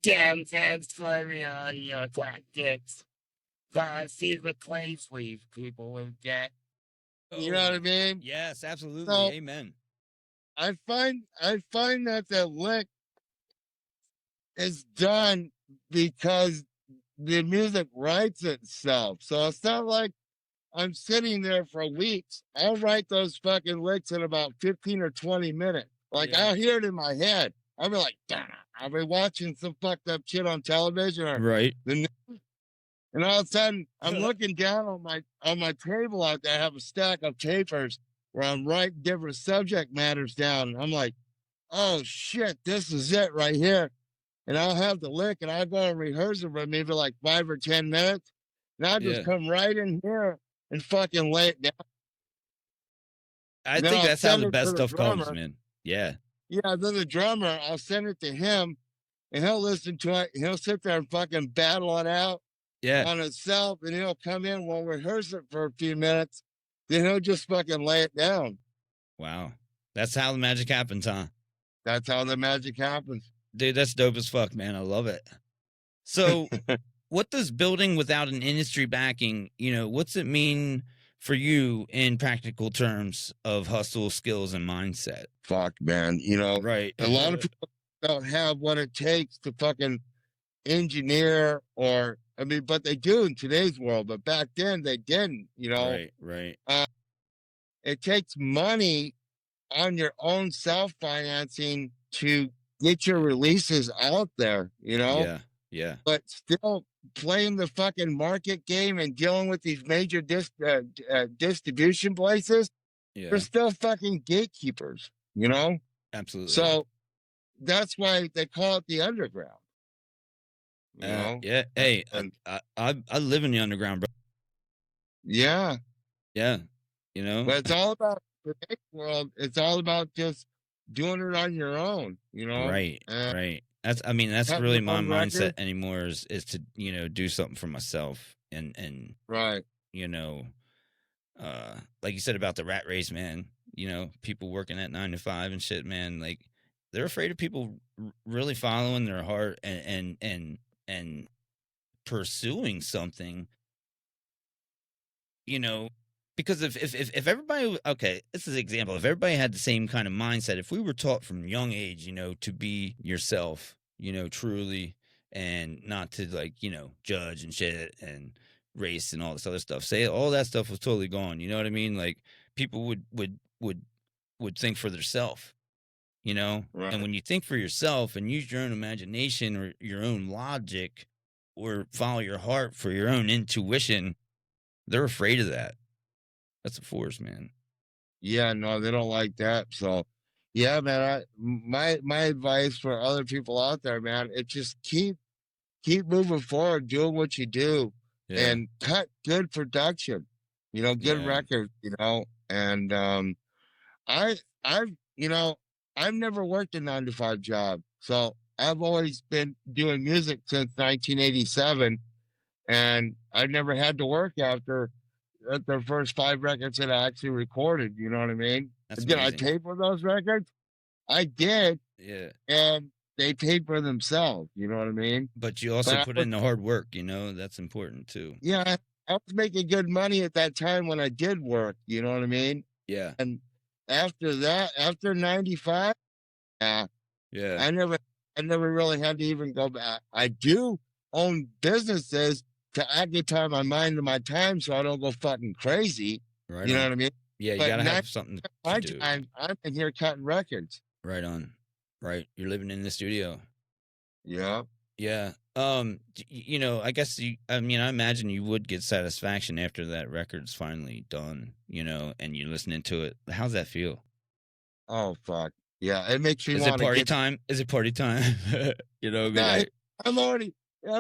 Damn your tactics. Secret claims weave people with debt. You know what I mean?
Yes, absolutely.
So,
Amen.
I find that the lick is done because the music writes itself. So it's not like I'm sitting there for weeks. I'll write those fucking licks in about 15 or 20 minutes. Like
Yeah.
I'll hear it in my head. I'll be like, "Damn." I'll be watching some fucked up shit on television or
Right.
and all of a sudden I'm looking down on my table out there. I have a stack of papers where I'm writing different subject matters down. And I'm like, oh shit, this is it right here. And I'll have the lick and I'll go and rehearse it for maybe like 5 or 10 minutes. And I'll just
Yeah.
come right in here and fucking lay it down.
I
Then
think
I'll
that's how
send
the
it to
best
the
stuff comes,
drummer.
man. Yeah.
Yeah, then the drummer, I'll send it to him and he'll listen to it. He'll sit there and fucking battle it out
Yeah.
on itself. And he'll come in, we'll rehearse it for a few minutes. Then he'll just fucking lay it down.
Wow. That's how the magic happens, huh?
That's how the magic happens.
Dude, that's dope as fuck, man. I love it. So, what does building without an industry backing, you know, what's it mean for you in practical terms of hustle, skills, and mindset?
Fuck, man. You know,
Right.
a lot of people don't have what it takes to fucking engineer or I mean, but they do in today's world, but back then they didn't, you know.
Right.
It takes money on your own self-financing to get your releases out there, you know.
Yeah.
But still playing the fucking market game and dealing with these major distribution places,
Yeah.
they're still fucking gatekeepers, you know.
Absolutely.
So that's why they call it the underground. You know?
Yeah. Hey,
And
I live in the underground, bro.
yeah,
Yeah. You know.
but it's all about the today's world. It's all about just doing it on your own, you know.
Right. That's
cutting
really
your
my
own
mindset
record.
anymore is to, you know, do something for myself and
Right.
you know, like you said about the rat race, man, you know, people working at 9 to 5 and shit, man, like they're afraid of people really following their heart and pursuing something, you know, because if everybody, okay, this is an example. If everybody had the same kind of mindset, if we were taught from young age, you know, to be yourself, you know, truly, and not to, like, you know, judge and shit and race and all this other stuff, say all that stuff was totally gone. You know what I mean? Like people would think for themselves, you know.
Right.
And when you think for yourself and use your own imagination or your own logic or follow your heart for your own intuition, they're afraid of that. That's a force, man.
Yeah, no, they don't like that. So yeah, man, my advice for other people out there, man, it's just keep moving forward, doing what you do,
Yeah.
and cut good production, you know, good
Yeah.
records, you know. And I've you know, I've never worked a 9 to 5 job, so I've always been doing music since 1987, and I've never had to work after the first 5 records that I actually recorded. You know what I mean?
That's
Did I
amazing.
pay for those records? I did,
Yeah.
and they paid for themselves. You know what I mean?
But you also
But I
put
was,
in the hard work, you know, that's important too.
yeah, I was making good money at that time when I did work. You know what I mean?
Yeah.
And after that, after 95, yeah,
Yeah.
I never really had to even go back. I do own businesses to occupy my mind and my time so I don't go fucking crazy.
Right
You know
on.
what I mean?
Yeah, you
But
gotta
not
have something to
my
do.
time, I'm in here cutting records.
Right on. Right. You're living in the studio.
Yeah.
Yeah. You know, I guess I imagine you would get satisfaction after that record's finally done, you know, and you're listening to it. How's that feel?
Oh fuck. Yeah. It makes me
Is it
want to
party
get
time? Is it party time? You know, be
Nah,
like,
I'm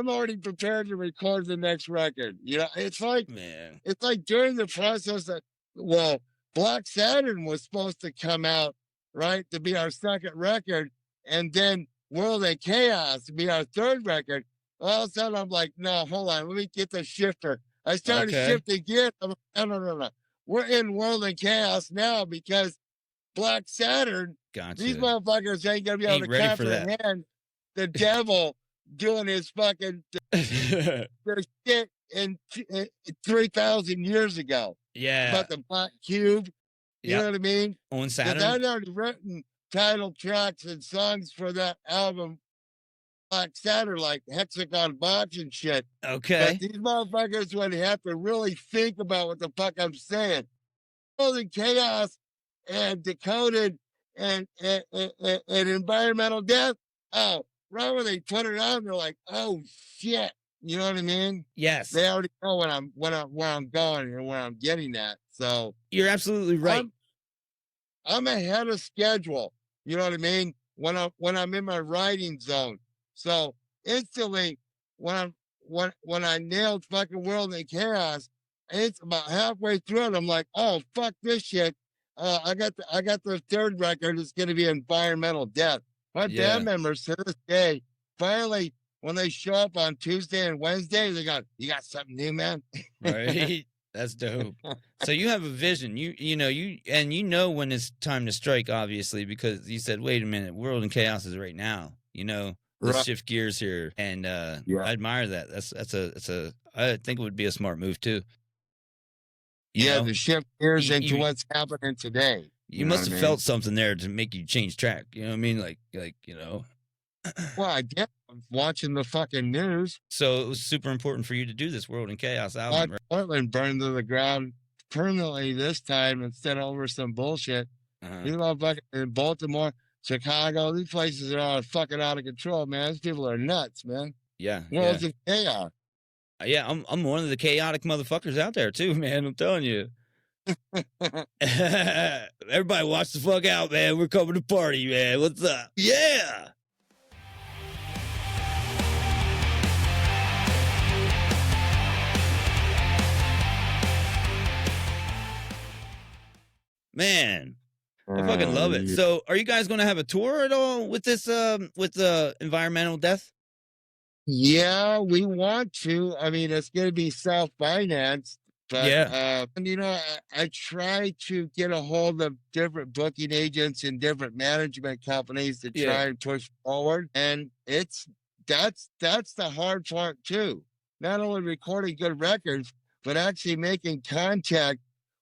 already prepared to record the next record. You know,
man.
it's like during the process that, well, Black Saturn was supposed to come out, right, to be our second record, and then World and Chaos to be our third record. All of a sudden, I'm like, no, hold on, let me get the shifter. I started
Okay.
shifting gears. I'm like, no. We're in World and Chaos now because Black Saturn, these
Gotcha.
motherfuckers ain't gonna be able
Ain't
to
ready for that.
comprehend the devil doing his fucking their shit in 3,000 years ago.
Yeah.
About the Black Cube. You
Yep.
know what I mean?
On
Because
Saturn.
I'd already written title tracks and songs for that album, Black Saturn, like Hexagon Box and shit.
Okay.
But these motherfuckers would have to really think about what the fuck I'm saying. World in Chaos and Decoded and Environmental Death. Oh, right when they put it on, they're like, oh shit. You know what I mean?
Yes.
They already know where I'm going and where I'm getting at. So
You're absolutely right.
I'm ahead of schedule. You know what I mean? When I'm in my writing zone. So instantly when I nailed fucking World in Chaos, it's about halfway through it. I'm like, oh fuck this shit. I got the third record. It's gonna be Environmental Death. My band members to this day, finally, when they show up on Tuesday and Wednesday, they got, you got something new, man?
Right. That's dope. So you have a vision. You know when it's time to strike, obviously, because you said, wait a minute, World in Chaos is right now. You know, let's shift gears here. And I admire that. I think it would be a smart move too. You know?
To shift gears into what's happening today.
You must have felt something there to make you change track. You know what I mean? Like, you know.
Well, I guess I'm watching the fucking news.
So it was super important for you to do this World in Chaos album,
Watch
right?
Portland burned to the ground permanently this time instead of over some bullshit.
Uh-huh.
You know, fucking in Baltimore, Chicago, these places are all fucking out of control, man. These people are nuts, man.
Yeah,
World's in chaos.
yeah. I'm one of the chaotic motherfuckers out there too, man. I'm telling you. Everybody, watch the fuck out, man. We're coming to party, man. What's up? Yeah. Man, I fucking love it. So, are you guys going to have a tour at all with this with environmental death?
Yeah, we want to. I mean, it's going to be self-financed, but you know, I try to get a hold of different booking agents and different management companies to try and push forward. And that's the hard part too. Not only recording good records, but actually making contact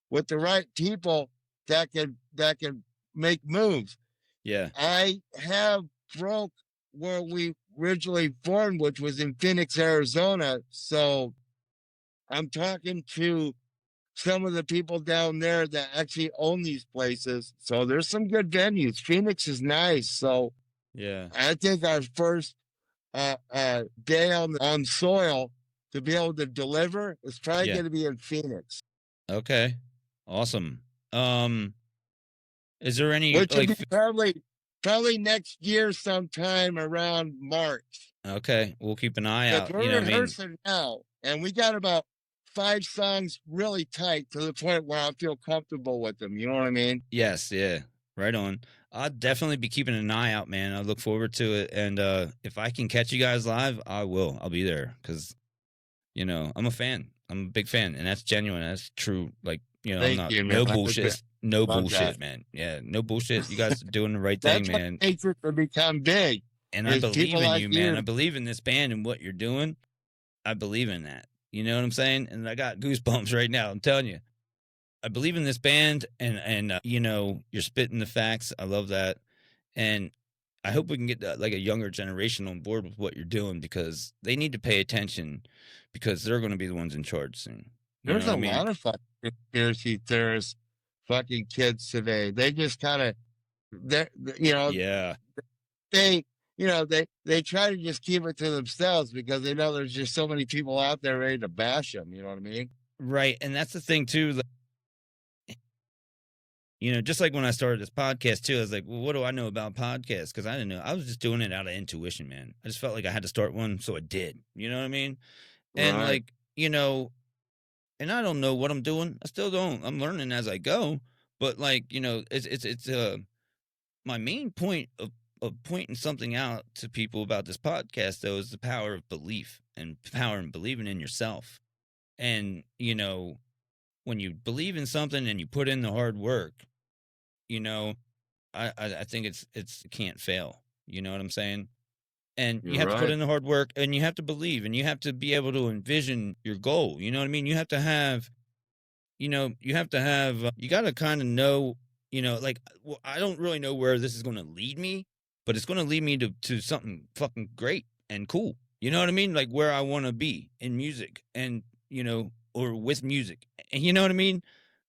with the right people that can make moves.
Yeah.
I have broke where we originally born, which was in Phoenix, Arizona. So I'm talking to some of the people down there that actually own these places. So there's some good venues. Phoenix is nice. So
yeah,
I think our first day on soil to be able to deliver is probably going to be in Phoenix.
Okay. Awesome. Is there any
Which would be probably next year sometime around March.
Okay, we'll keep an eye out.
We're rehearsing now, and we got about 5 songs really tight to the point where I feel comfortable with them. You know what I mean?
Yes, yeah, right on. I'll definitely be keeping an eye out, man. I look forward to it, and if I can catch you guys live, I will. I'll be there because, you know, I'm a fan. I'm a big fan, and that's genuine. That's true. Like, you know, I'm not no bullshit. No bullshit, man. Yeah, no bullshit. You guys are doing the right thing, man.
That's what makes it to become big.
And I believe in you, man. I believe in this band and what you're doing. I believe in that. You know what I'm saying? And I got goosebumps right now. I'm telling you. I believe in this band, and you know, you're spitting the facts. I love that. And I hope we can get like a younger generation on board with what you're doing, because they need to pay attention, because they're going to be the ones in charge soon.
There's a lot of fucking conspiracy theorists, fucking kids today. They just kind of, you know, they try to just keep it to themselves because they know there's just so many people out there ready to bash them. You know what I mean?
Right. And that's the thing too. You know, just like when I started this podcast too, I was like, well, what do I know about podcasts? Because I didn't know. I was just doing it out of intuition, man. I just felt like I had to start one, so I did. You know what I mean? And like, you know, and I don't know what I'm doing. I still don't. I'm learning as I go. But like, you know, it's my main point of pointing something out to people about this podcast, though, is the power of belief and power in believing in yourself. And, you know, when you believe in something and you put in the hard work, you know, I think it can't fail. You know what I'm saying? And you have to put in the hard work, and you have to believe, and you have to be able to envision your goal. You know what I mean? You have to have, you know, you got to kind of know, you know, like, well, I don't really know where this is going to lead me, but it's going to lead me to something fucking great and cool. You know what I mean? Like where I want to be in music, and, you know, or with music. And you know what I mean?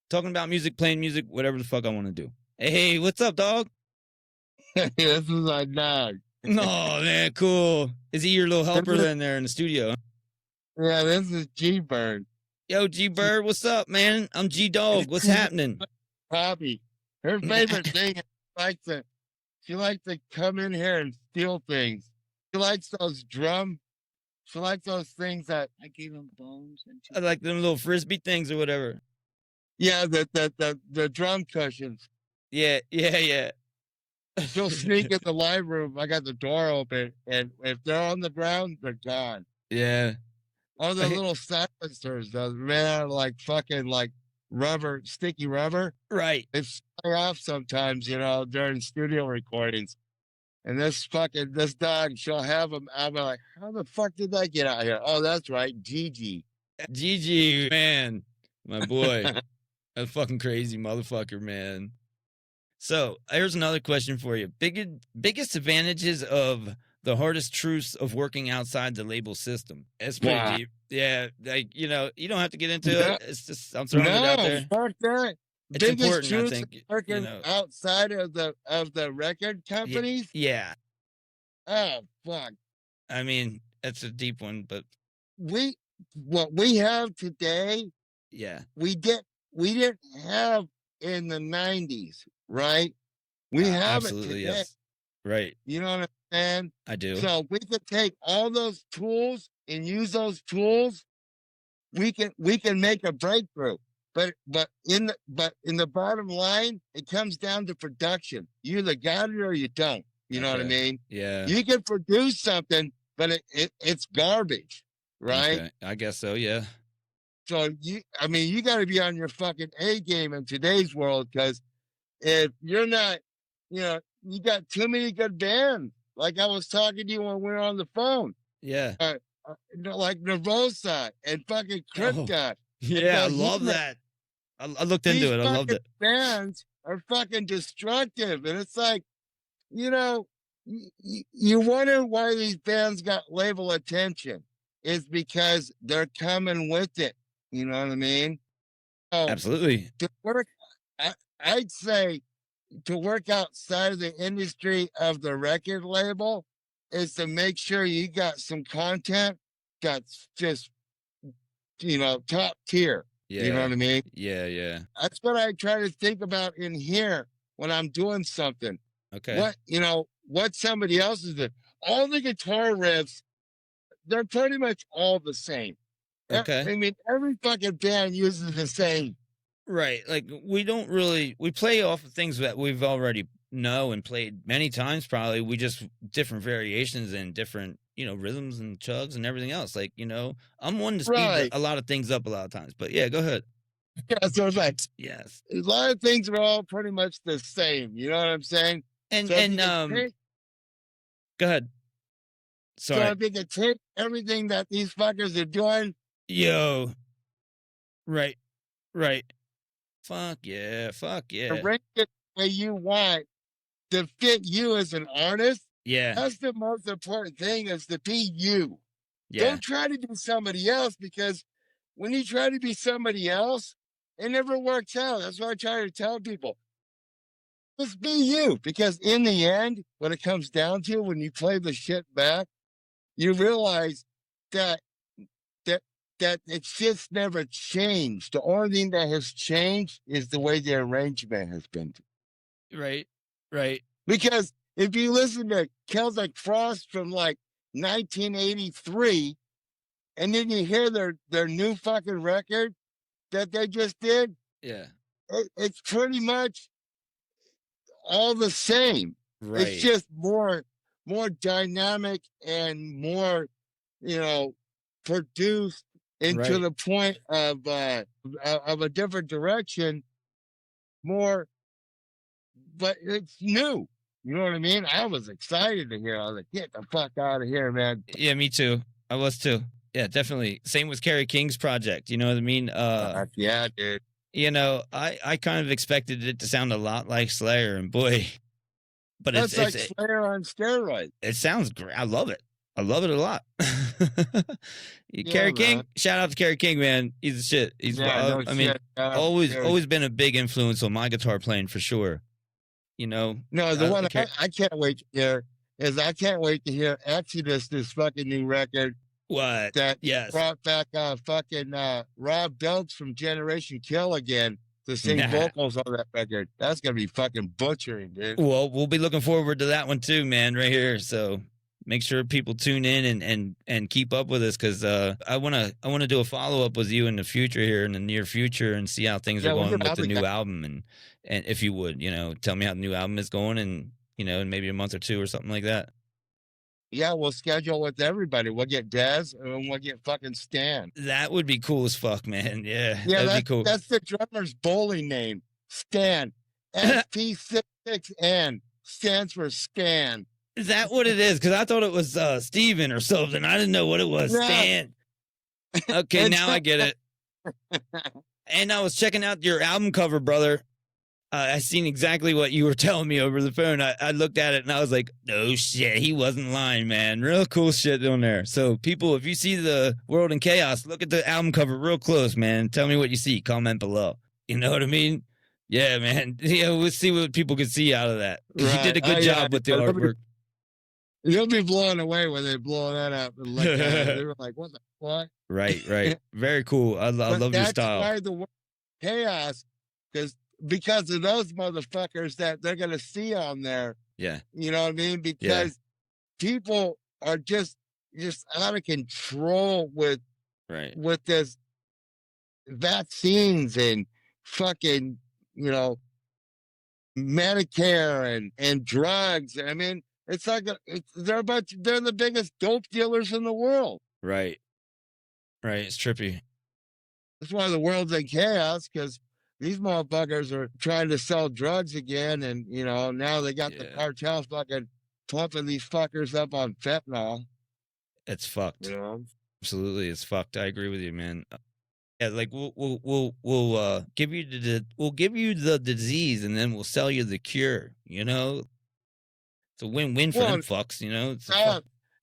Talking about music, playing music, whatever the fuck I want to do. Hey, what's up, dog?
This is my dog.
Oh, man, cool. Is he your little helper then there in the studio?
Yeah, this is G-Bird.
Yo, G-Bird, what's up, man? I'm G-Dog. What's happening?
Poppy. Her favorite thing is she likes to come in here and steal things. She likes those drums. She likes those things that
I gave him bones.
I like them little frisbee things or whatever.
Yeah, the drum cushions.
Yeah.
She'll sneak in the live room. I got the door open, and if they're on the ground, they're gone.
Yeah.
All the little silencers, made out of like fucking like rubber, sticky rubber.
Right.
They fly off sometimes, you know, during studio recordings. And this dog, she'll have them. I'm like, how the fuck did that get out here? Oh, that's right, Gigi.
Gigi, man, my boy. A fucking crazy motherfucker, man. So here's another question for you. Biggest advantages of The hardest truths of working outside the label system. It's pretty
Wow.
deep. Yeah, like you don't have to get into
No.
it. It's just I'm throwing it out there.
Fuck that.
It's
Biggest
important, I
truth
think.
working outside of the record companies.
Yeah.
Oh fuck.
I mean, that's a deep one, but
What we have today,
yeah,
we didn't have in the 90s, right? We have
absolutely,
it today.
yes. Right.
You know what I'm saying?
I do.
So we could take all those tools and use those tools. We can make a breakthrough. But in the bottom line, it comes down to production. You either got it or you don't. You know what I mean?
Yeah.
You can produce something, but it's garbage, right?
Okay. I guess so, yeah.
So you got to be on your fucking A game in today's world, because if you're not, you got too many good bands. Like I was talking to you when we were on the phone.
Yeah.
Like Nervosa and fucking Krypton.
Yeah, I love that. I looked into it. I loved it.
Bands are fucking destructive, and it's like, you wonder why these bands got label attention. It's because they're coming with it. You know what I mean? So
Absolutely.
to work, I'd say to work outside of the industry of the record label is to make sure you got some content that's just, top tier.
Yeah.
You know what I mean?
Yeah, yeah.
That's what I try to think about in here when I'm doing something.
Okay.
What somebody else is doing. All the guitar riffs, they're pretty much all the same.
Okay.
I mean, every fucking band uses the same.
Right. Like we play off of things that we've already know and played many times probably. We just different variations and different, rhythms and chugs and everything else. Like, I'm one to speed a lot of things up a lot of times. But yeah, go ahead.
Yeah, so it's like,
yes.
A lot of things are all pretty much the same. You know what I'm saying?
And go ahead. Sorry.
So if you could take everything that these fuckers are doing.
Yo. Right. Fuck yeah.
Arrange it the way you want to fit you as an artist.
Yeah.
That's the most important thing, is to be you.
Yeah.
Don't try to be somebody else, because when you try to be somebody else, it never works out. That's what I try to tell people. Just be you, because in the end, what it comes down to, when you play the shit back, you realize that it's just never changed. The only thing that has changed is the way the arrangement has been.
Right.
Because if you listen to Celtic Frost from like 1983, and then you hear their new fucking record that they just did,
yeah,
it's pretty much all the same.
Right.
It's just more dynamic and more, produced into the point of a different direction. More, but it's new. You know what I mean? I was excited to hear. I was like, get the fuck out of here, man.
Yeah, me too. I was too. Yeah, definitely. Same with Kerry King's project. You know what I mean?
Yeah, dude.
I kind of expected it to sound a lot like Slayer, and boy, but
it's like Slayer on steroids.
It sounds great. I love it. I love it a lot. Kerry King, shout out to Kerry King, man. He's the shit. He's always been a big influence on my guitar playing for sure.
No, the one I can't wait to hear is Exodus, this fucking new record.
What?
That brought back fucking Rob Belts from Generation Kill again to sing vocals on that record. That's gonna be fucking butchering, dude.
Well, we'll be looking forward to that one too, man, right here. So make sure people tune in and keep up with us, because I wanna do a follow up with you in the future here, in the near future, and see how things are going with the new album, and if you would, tell me how the new album is going, and in maybe a month or two or something like that.
Yeah, we'll schedule with everybody. We'll get Dez and we'll get fucking Stan.
That would be cool as fuck, man. Yeah,
that'd
be cool.
That's the drummer's bowling name, Stan. SP66N stands for Stan.
Is that what it is? Because I thought it was Steven or something. I didn't know what it was. No. Stan. Okay, now I get it. And I was checking out your album cover, brother. I seen exactly what you were telling me over the phone. I looked at it and I was like, no shit, he wasn't lying, man. Real cool shit on there. So people, if you see the World in Chaos, look at the album cover real close, man. Tell me what you see. Comment below. You know what I mean? Yeah, man. Yeah, we'll see what people can see out of that. Because you did a good job with the artwork.
You'll be blown away when they blow that up and look at it. They were like, what the fuck?
Right. Very cool. I love your style.
That's why the World in Chaos, because of those motherfuckers that they're going to see on there.
Yeah.
You know what I mean? Because people are just out of control with this vaccines and fucking, Medicare and drugs. I mean, it's like they're the biggest dope dealers in the world.
Right. It's trippy.
That's why the world's in chaos, because these motherfuckers are trying to sell drugs again, and now they got the cartels fucking pumping these fuckers up on fentanyl.
It's fucked. Absolutely, it's fucked. I agree with you, man. Yeah, like we'll give you the disease, and then we'll sell you the cure. It's a win-win for them fucks.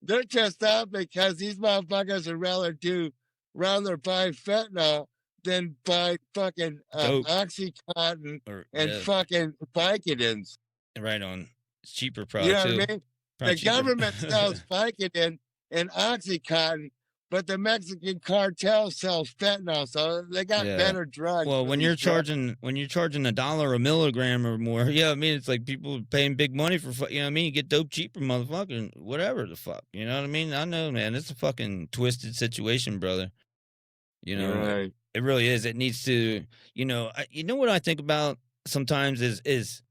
They're just out because these motherfuckers would rather buy fentanyl than buy fucking Oxycontin and fucking Vicodins.
Right on. It's cheaper, probably.
You know what I mean? The government sells Vicodin and Oxycontin, but the Mexican cartel sells fentanyl, so they got better drugs.
Well, when you're charging $1 a milligram or more, it's like people are paying big money for, you get dope cheaper, motherfucker, whatever the fuck, you know what I mean? I know, man, it's a fucking twisted situation, brother.
Right.
It really is. It needs to, what I think about sometimes is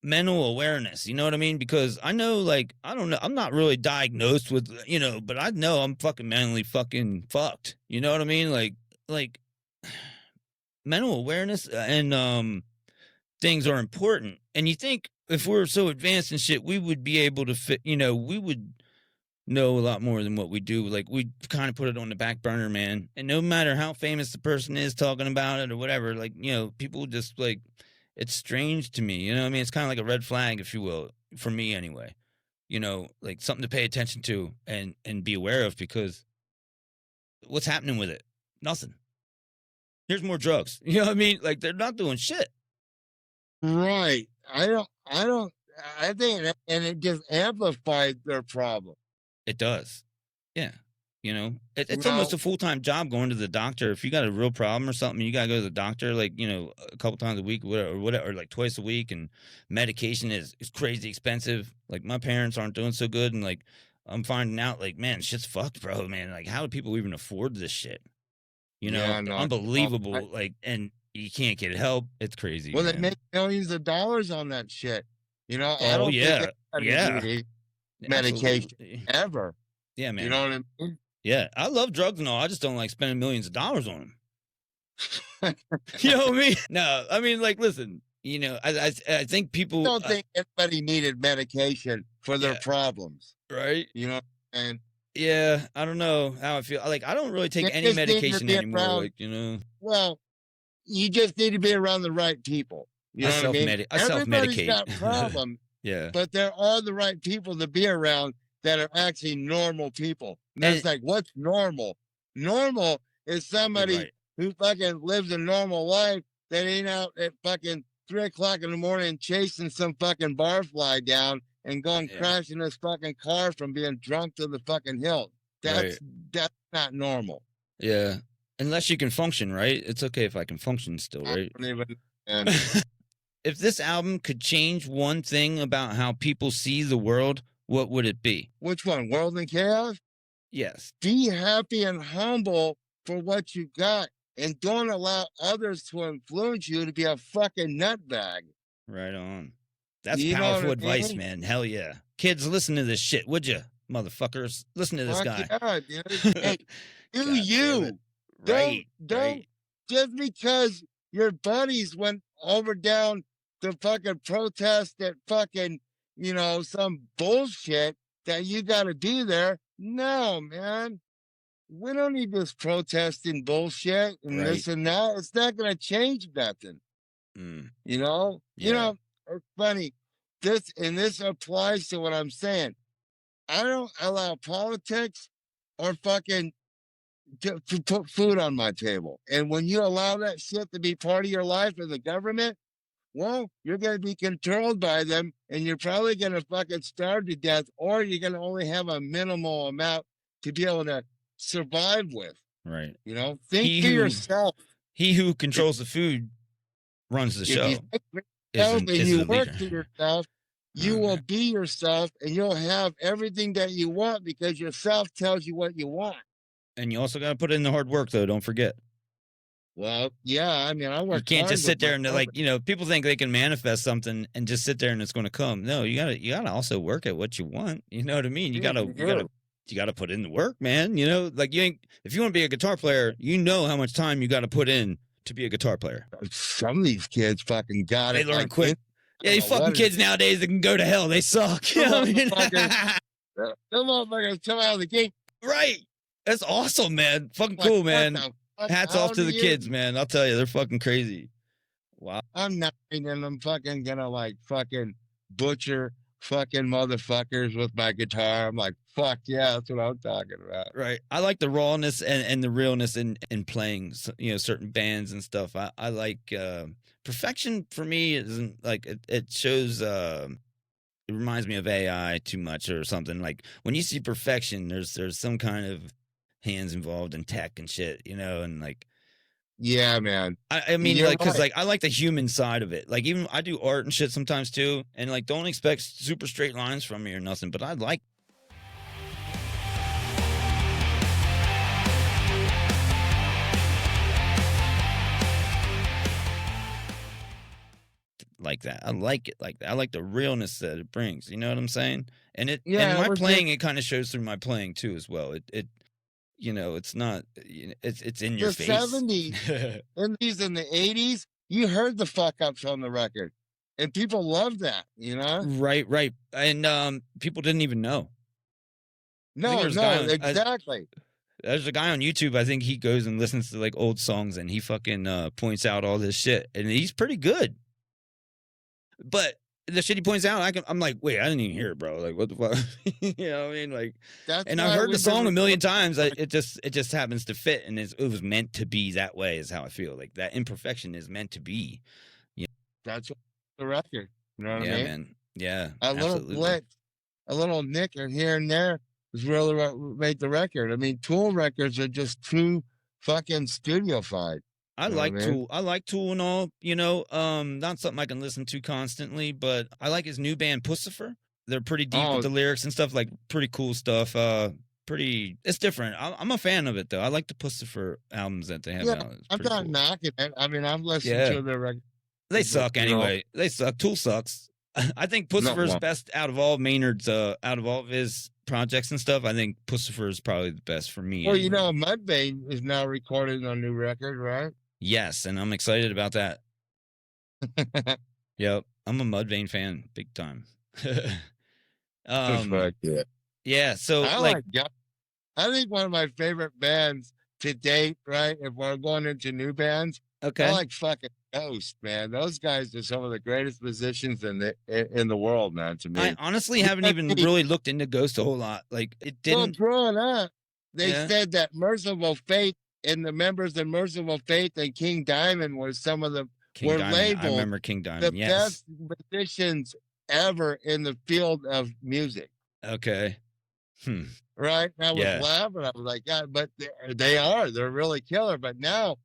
mental awareness, you know what I mean? Because I know, like, I don't know, I'm not really diagnosed with, but I know I'm fucking mentally fucking fucked. You know what I mean? Like mental awareness and things are important. And you think if we're so advanced and shit, we would be able to fit, we would know a lot more than what we do. Like, we kind of put it on the back burner, man. And no matter how famous the person is talking about it or whatever, like, people just like, it's strange to me, I mean, it's kind of like a red flag, if you will, for me anyway. Like something to pay attention to and be aware of, because what's happening with it? Nothing. Here's more drugs. You know what I mean? Like, they're not doing shit.
Right. I think, and it just amplified their problem.
It does. Yeah. It's almost a full-time job going to the doctor. If you got a real problem or something, you got to go to the doctor, like, a couple times a week or whatever, like twice a week. And medication is crazy expensive. Like, my parents aren't doing so good. And like, I'm finding out, like, man, shit's fucked, bro, man. Like, how do people even afford this shit? Unbelievable. Like, and you can't get help. It's crazy.
Well, they make millions of dollars on that shit. I
don't think
medication
Absolutely.
Ever.
Yeah, man.
You know what I mean?
Yeah, I love drugs and all. I just don't like spending millions of dollars on them. You know what I mean? No, I mean, like, listen, I think people
don't think anybody needed medication for their problems,
right?
And
yeah, I don't know how I feel. Like, I don't really take any medication anymore. Like,
well, you just need to be around the right people. You know what I mean?
I self-medicate.
Everybody's got problems.
Yeah,
but there are the right people to be around that are actually normal people. And it's like, what's normal? Normal is somebody who fucking lives a normal life that ain't out at fucking 3 o'clock in the morning chasing some fucking barfly down and going crashing his fucking car from being drunk to the fucking hilt. That's not normal.
Yeah. Unless you can function, right? It's okay if I can function still, right? If this album could change one thing about how people see the world, what would it be?
Which one? World in Chaos?
Yes.
Be happy and humble for what you got, and don't allow others to influence you to be a fucking nutbag.
Right on. That's powerful advice, man. Hell yeah. Kids, listen to this shit, would you? Motherfuckers. Listen to this guy.
Yeah, dude. Hey, do you.
Right.
Don't just because your buddies went over down to fucking protest at fucking, some bullshit that you got to be there. No, man. We don't need this protesting bullshit and this and that. It's not going to change nothing. You know,
Yeah.
it's funny. This applies to what I'm saying. I don't allow politics or fucking to put food on my table. And when you allow that shit to be part of your life as a government, well, you're going to be controlled by them, and you're probably going to fucking starve to death, or you're going to only have a minimal amount to be able to survive with.
Right.
You know, think for yourself.
He who controls the food runs the show.
If you think for yourself and you work for yourself, you will be yourself, and you'll have everything that you want because yourself tells you what you want.
And you also got to put in the hard work, though. Don't forget.
Well, yeah, I mean, I work.
You can't just sit there and like, you know, people think they can manifest something and just sit there and it's going to come. No, you gotta also work at what you want. You know what I mean? You gotta put in the work, man. You know, like if you want to be a guitar player, you know how much time you got to put in to be a guitar player.
Some of these kids fucking got it.
They learn quick. Yeah, these fucking kids nowadays that can go to hell. They suck. You know what I mean?
Them motherfuckers come out of the gate.
Right. That's awesome, man. Fucking cool, man. Hats off to the kids, man. I'll tell you, they're fucking crazy. Wow.
I'm 9 and I'm fucking gonna like fucking butcher fucking motherfuckers with my guitar. I'm like, fuck yeah, that's what I'm talking about.
Right. I like the rawness and the realness in playing, you know, certain bands and stuff. I like perfection for me isn't like it shows it reminds me of AI too much or something. Like when you see perfection, there's some kind of hands involved in tech and shit, you know, and like,
yeah, man.
I mean, like, cause like I like the human side of it. Like even I do art and shit sometimes too, and like don't expect super straight lines from me or nothing, but I like that. I like it like that. I like the realness that it brings. You know what I'm saying? And and my playing, it kind of shows through my playing too as well. It you know, it's not, it's in your face.
The 70s and the 80s, you heard the fuck ups on the record. And people loved that, you know?
Right. And people didn't even know.
No, exactly.
There's a guy on YouTube, I think he goes and listens to like old songs and he fucking points out all this shit. And he's pretty good. But the shit he points out, I'm like, wait, I didn't even hear it, bro. Like, what the fuck? You know what I mean? Like, and I've heard the song a million times. It just happens to fit, and it was meant to be that way. Is how I feel. Like that imperfection is meant to be.
Yeah, that's the record. You know what I mean?
Yeah, man. Yeah,
a little glitch, a little nick here and there is really what made the record. I mean, Tool records are just too fucking studio-fied.
I like Tool. I like Tool and all, you know, not something I can listen to constantly, but I like his new band Pussifer. They're pretty deep with the lyrics and stuff, like pretty cool stuff. It's different. I'm a fan of it though. I like the Pussifer albums that they have out.
I'm not knocking it. I mean, I've listened to their records.
They suck anyway. They suck. Tool sucks. I think Pussifer's best out of all Maynard's, out of all of his projects and stuff. I think Pussifer is probably the best for me.
Well, anyway. You know, Mudvayne is now recorded on a new record, right?
Yes, and I'm excited about that. Yep, I'm a Mudvayne fan, big time. Yeah, so
I think one of my favorite bands to date, right? If we're going into new bands,
okay,
I like fucking Ghost, man. Those guys are some of the greatest musicians in the world, man. To me,
I honestly haven't even really looked into Ghost a whole lot. Like it didn't.
Well, growing up, they said that Merciful Fate and the members of Merciful Fate and King Diamond were some of the labeled.
I remember King Diamond.
The best musicians ever in the field of music.
Okay.
Right. I was laughing. I was like, God, but they're really killer. But now,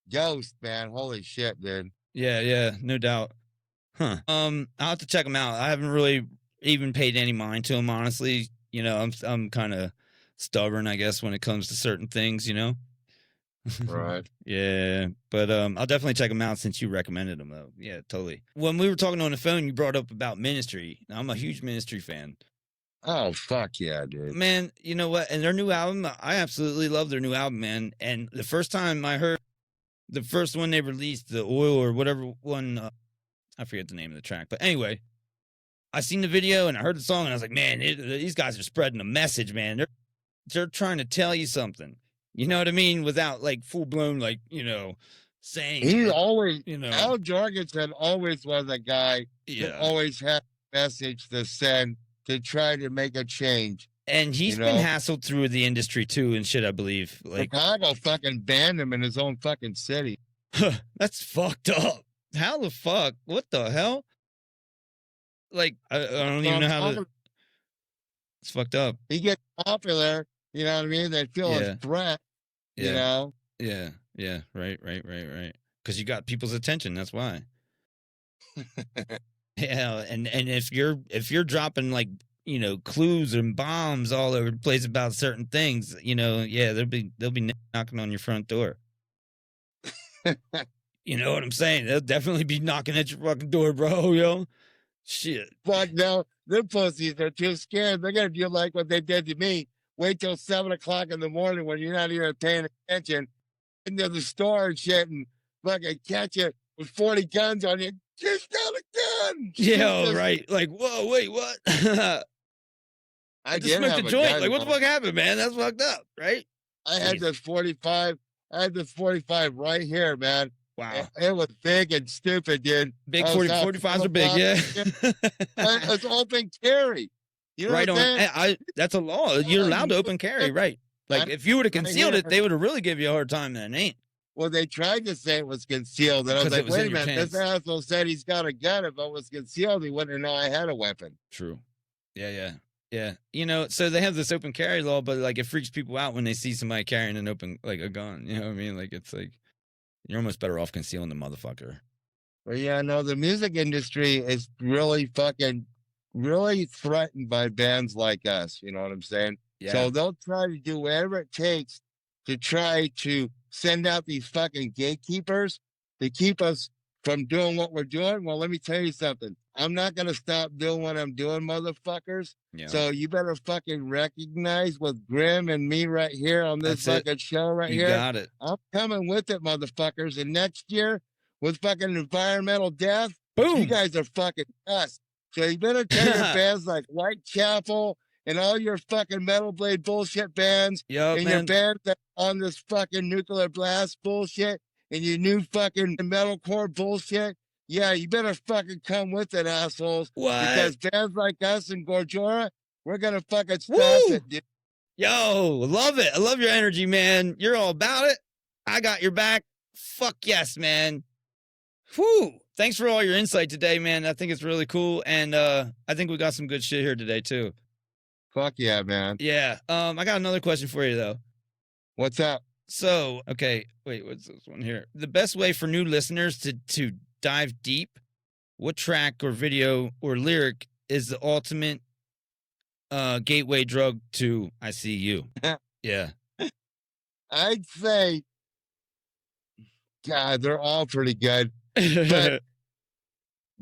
Ghost, man, holy shit, dude.
Yeah, no doubt. Huh. I'll have to check them out. I haven't really even paid any mind to them, honestly. You know, I'm kind of stubborn, I guess, when it comes to certain things, you know.
Right.
Yeah, but I'll definitely check them out since you recommended them, though. Yeah, totally. When we were talking on the phone, you brought up about Ministry. Now, I'm a huge Ministry fan.
Oh, fuck yeah, dude.
Man, you know what? And their new album, I absolutely love their new album, man. And the first time I heard the first one they released, the Oil or whatever one, I forget the name of the track. But anyway, I seen the video and I heard the song and I was like, man, these guys are spreading a message, man. They're trying to tell you something. You know what I mean? Without like full blown, like, you know, saying
He
it,
always,
you know.
Al Jorgensen always was a guy that always had a message to send to try to make a change.
And he's been hassled through the industry too and shit, I believe. Like
Chicago fucking banned him in his own fucking city.
That's fucked up. How the fuck? What the hell? Like, I don't even know how to. It's fucked up.
He gets popular, you know what I mean? They feel a threat, you know?
Yeah, right. Because you got people's attention. That's why. Yeah, and if you're dropping like, you know, clues and bombs all over the place about certain things, you know, yeah, they'll be knocking on your front door. You know what I'm saying? They'll definitely be knocking at your fucking door, bro, yo. Shit.
But no, them pussies are too scared. They're gonna do like what they did to me. Wait till 7 o'clock in the morning when you're not even paying attention into the store and shit and fucking catch you with 40 guns on you. Just got a gun.
Yeah, right. Like, whoa, wait, what? I just smoked a joint. Like, what the fuck happened, man? That's fucked up, right?
I had this 45. I had this 45 right here, man.
Wow.
It was big and stupid, dude.
Big 45s are big, yeah.
It's open carry. You know
right
what
on. That's a law. You're allowed to open carry, right? Like, if you would have concealed it, they would have really give you a hard time then, ain't?
Well, they tried to say it was concealed, and I was like, wait a minute, this asshole said he's got a gun. If it was concealed, he wouldn't know I had a weapon.
True. Yeah. You know, so they have this open carry law, but like it freaks people out when they see somebody carrying an open, like a gun. You know what I mean? Like, it's like, you're almost better off concealing the motherfucker.
Well, yeah, no, the music industry is really threatened by bands like us. You know what I'm saying? Yeah. So they'll try to do whatever it takes to try to send out these fucking gatekeepers to keep us from doing what we're doing. Well, let me tell you something. I'm not going to stop doing what I'm doing, motherfuckers. Yeah. So you better fucking recognize with Grimm and me right here on this fucking show right here. You
got it.
I'm coming with it, motherfuckers. And next year with fucking environmental death,
boom,
you guys are fucking us. So you better tell your bands like Whitechapel and all your fucking Metal Blade bullshit bands and your bands that on this fucking nuclear blast bullshit and your new fucking metalcore bullshit. Yeah, you better fucking come with it, assholes.
What?
Because bands like us and Gorjora, we're gonna fucking stop it, dude.
Yo, love it. I love your energy, man. You're all about it. I got your back. Fuck yes, man. Whew. Thanks for all your insight today, man. I think it's really cool. And I think we got some good shit here today, too.
Fuck yeah, man.
Yeah. I got another question for you, though.
What's up?
So, okay. Wait, what's this one here? The best way for new listeners to dive deep, what track or video or lyric is the ultimate gateway drug to I.C.U? Yeah.
I'd say, God, they're all pretty good.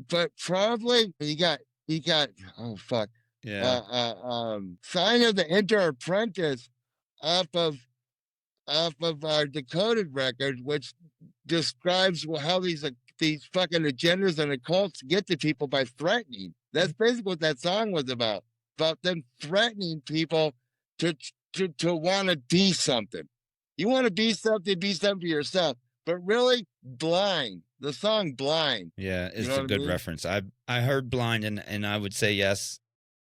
But probably you got oh fuck.
Yeah.
Sign of the Enter Apprentice off of our Decoded record, which describes how these fucking agendas and occults get to people by threatening. That's basically what that song was about them threatening people to want to be something. You want to be something for yourself, but really Blind. The song Blind.
Yeah, it's a good reference. I heard Blind and I would say yes,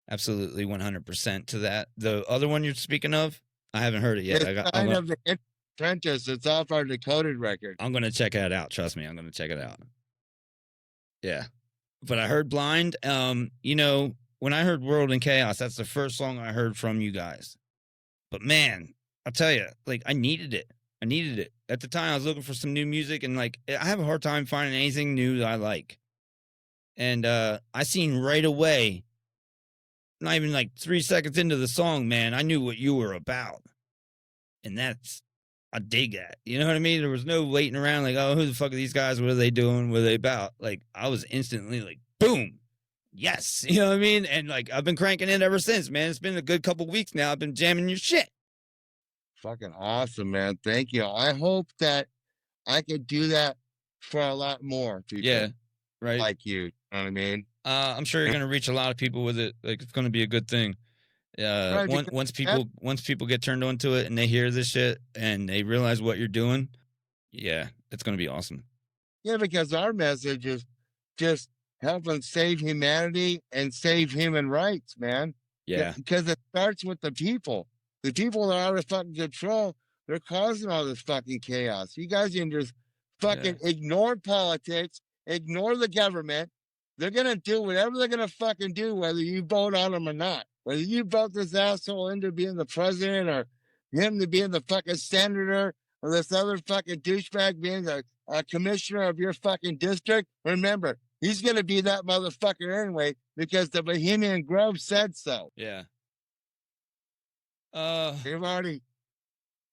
absolutely 100% to that. The other one you're speaking of, I haven't heard it yet.
Sign of the Apprentice. It's off our Decoded record.
I'm gonna check it out. Trust me, I'm gonna check it out. Yeah, but I heard Blind. You know, when I heard World in Chaos, that's the first song I heard from you guys. But man, I'll tell you, like I needed it. At the time. I was looking for some new music, and like I have a hard time finding anything new that I like. And I seen right away, not even like 3 seconds into the song, man, I knew what you were about. And that's, I dig that. You know what I mean? There was no waiting around like, oh, who the fuck are these guys? What are they doing? What are they about? Like, I was instantly like, boom. Yes. You know what I mean? And like, I've been cranking it ever since, man. It's been a good couple weeks now. I've been jamming your shit.
Fucking awesome, man. Thank you. I hope that I could do that for a lot more people.
Yeah. Right.
Like you. You know what I mean?
I'm sure you're gonna reach a lot of people with it. Like it's gonna be a good thing.
Right,
once people get turned on to it and they hear this shit and they realize what you're doing, Yeah, it's gonna be awesome.
Yeah, because our message is just helping save humanity and save human rights, man.
Yeah,
Because it starts with the people. The people that are out of fucking control, they're causing all this fucking chaos. You guys can just
yeah,
fucking ignore politics, ignore the government. They're gonna do whatever they're gonna fucking do, whether you vote on them or not. Whether you vote this asshole into being the president or him to being the fucking senator or this other fucking douchebag being the commissioner of your fucking district, remember, he's gonna be that motherfucker anyway because the Bohemian Grove said so.
yeah.
You've already,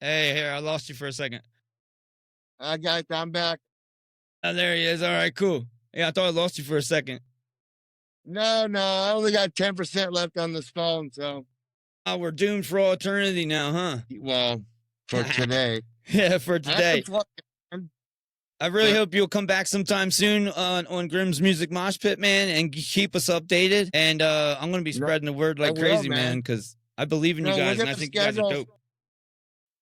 Hey, here, I lost you for a second.
I'm back.
Oh, there he is. All right, cool. Yeah, I thought I lost you for a second.
No, I only got 10% left on this phone, so
Oh, we're doomed for all eternity now, huh?
well, for today.
Yeah, for today. I really
but-
hope you'll come back sometime soon on Grimm's Music Mosh Pit, man, and keep us updated. And I'm gonna be spreading the word like
will,
crazy,
man.
because I believe in you
No, we're
guys, and I
gonna
think you guys are
schedule-
dope.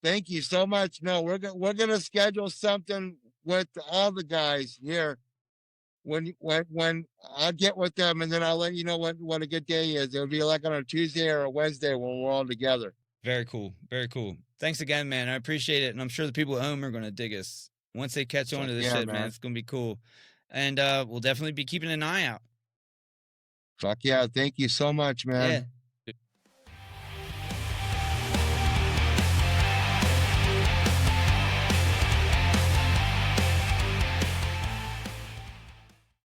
Thank you so much. No, we're gonna schedule something with all the guys here when I get with them, and then I'll let you know what a good day is. It'll be like on a Tuesday or a Wednesday when we're all together.
Very cool. Very cool. Thanks again, man. I appreciate it. And I'm sure the people at home are going to dig us. Once they catch on to this
Yeah,
shit, man,
man.
it's going to be cool. And we'll definitely be keeping an eye out.
Fuck yeah! Thank you so much, man.
Yeah.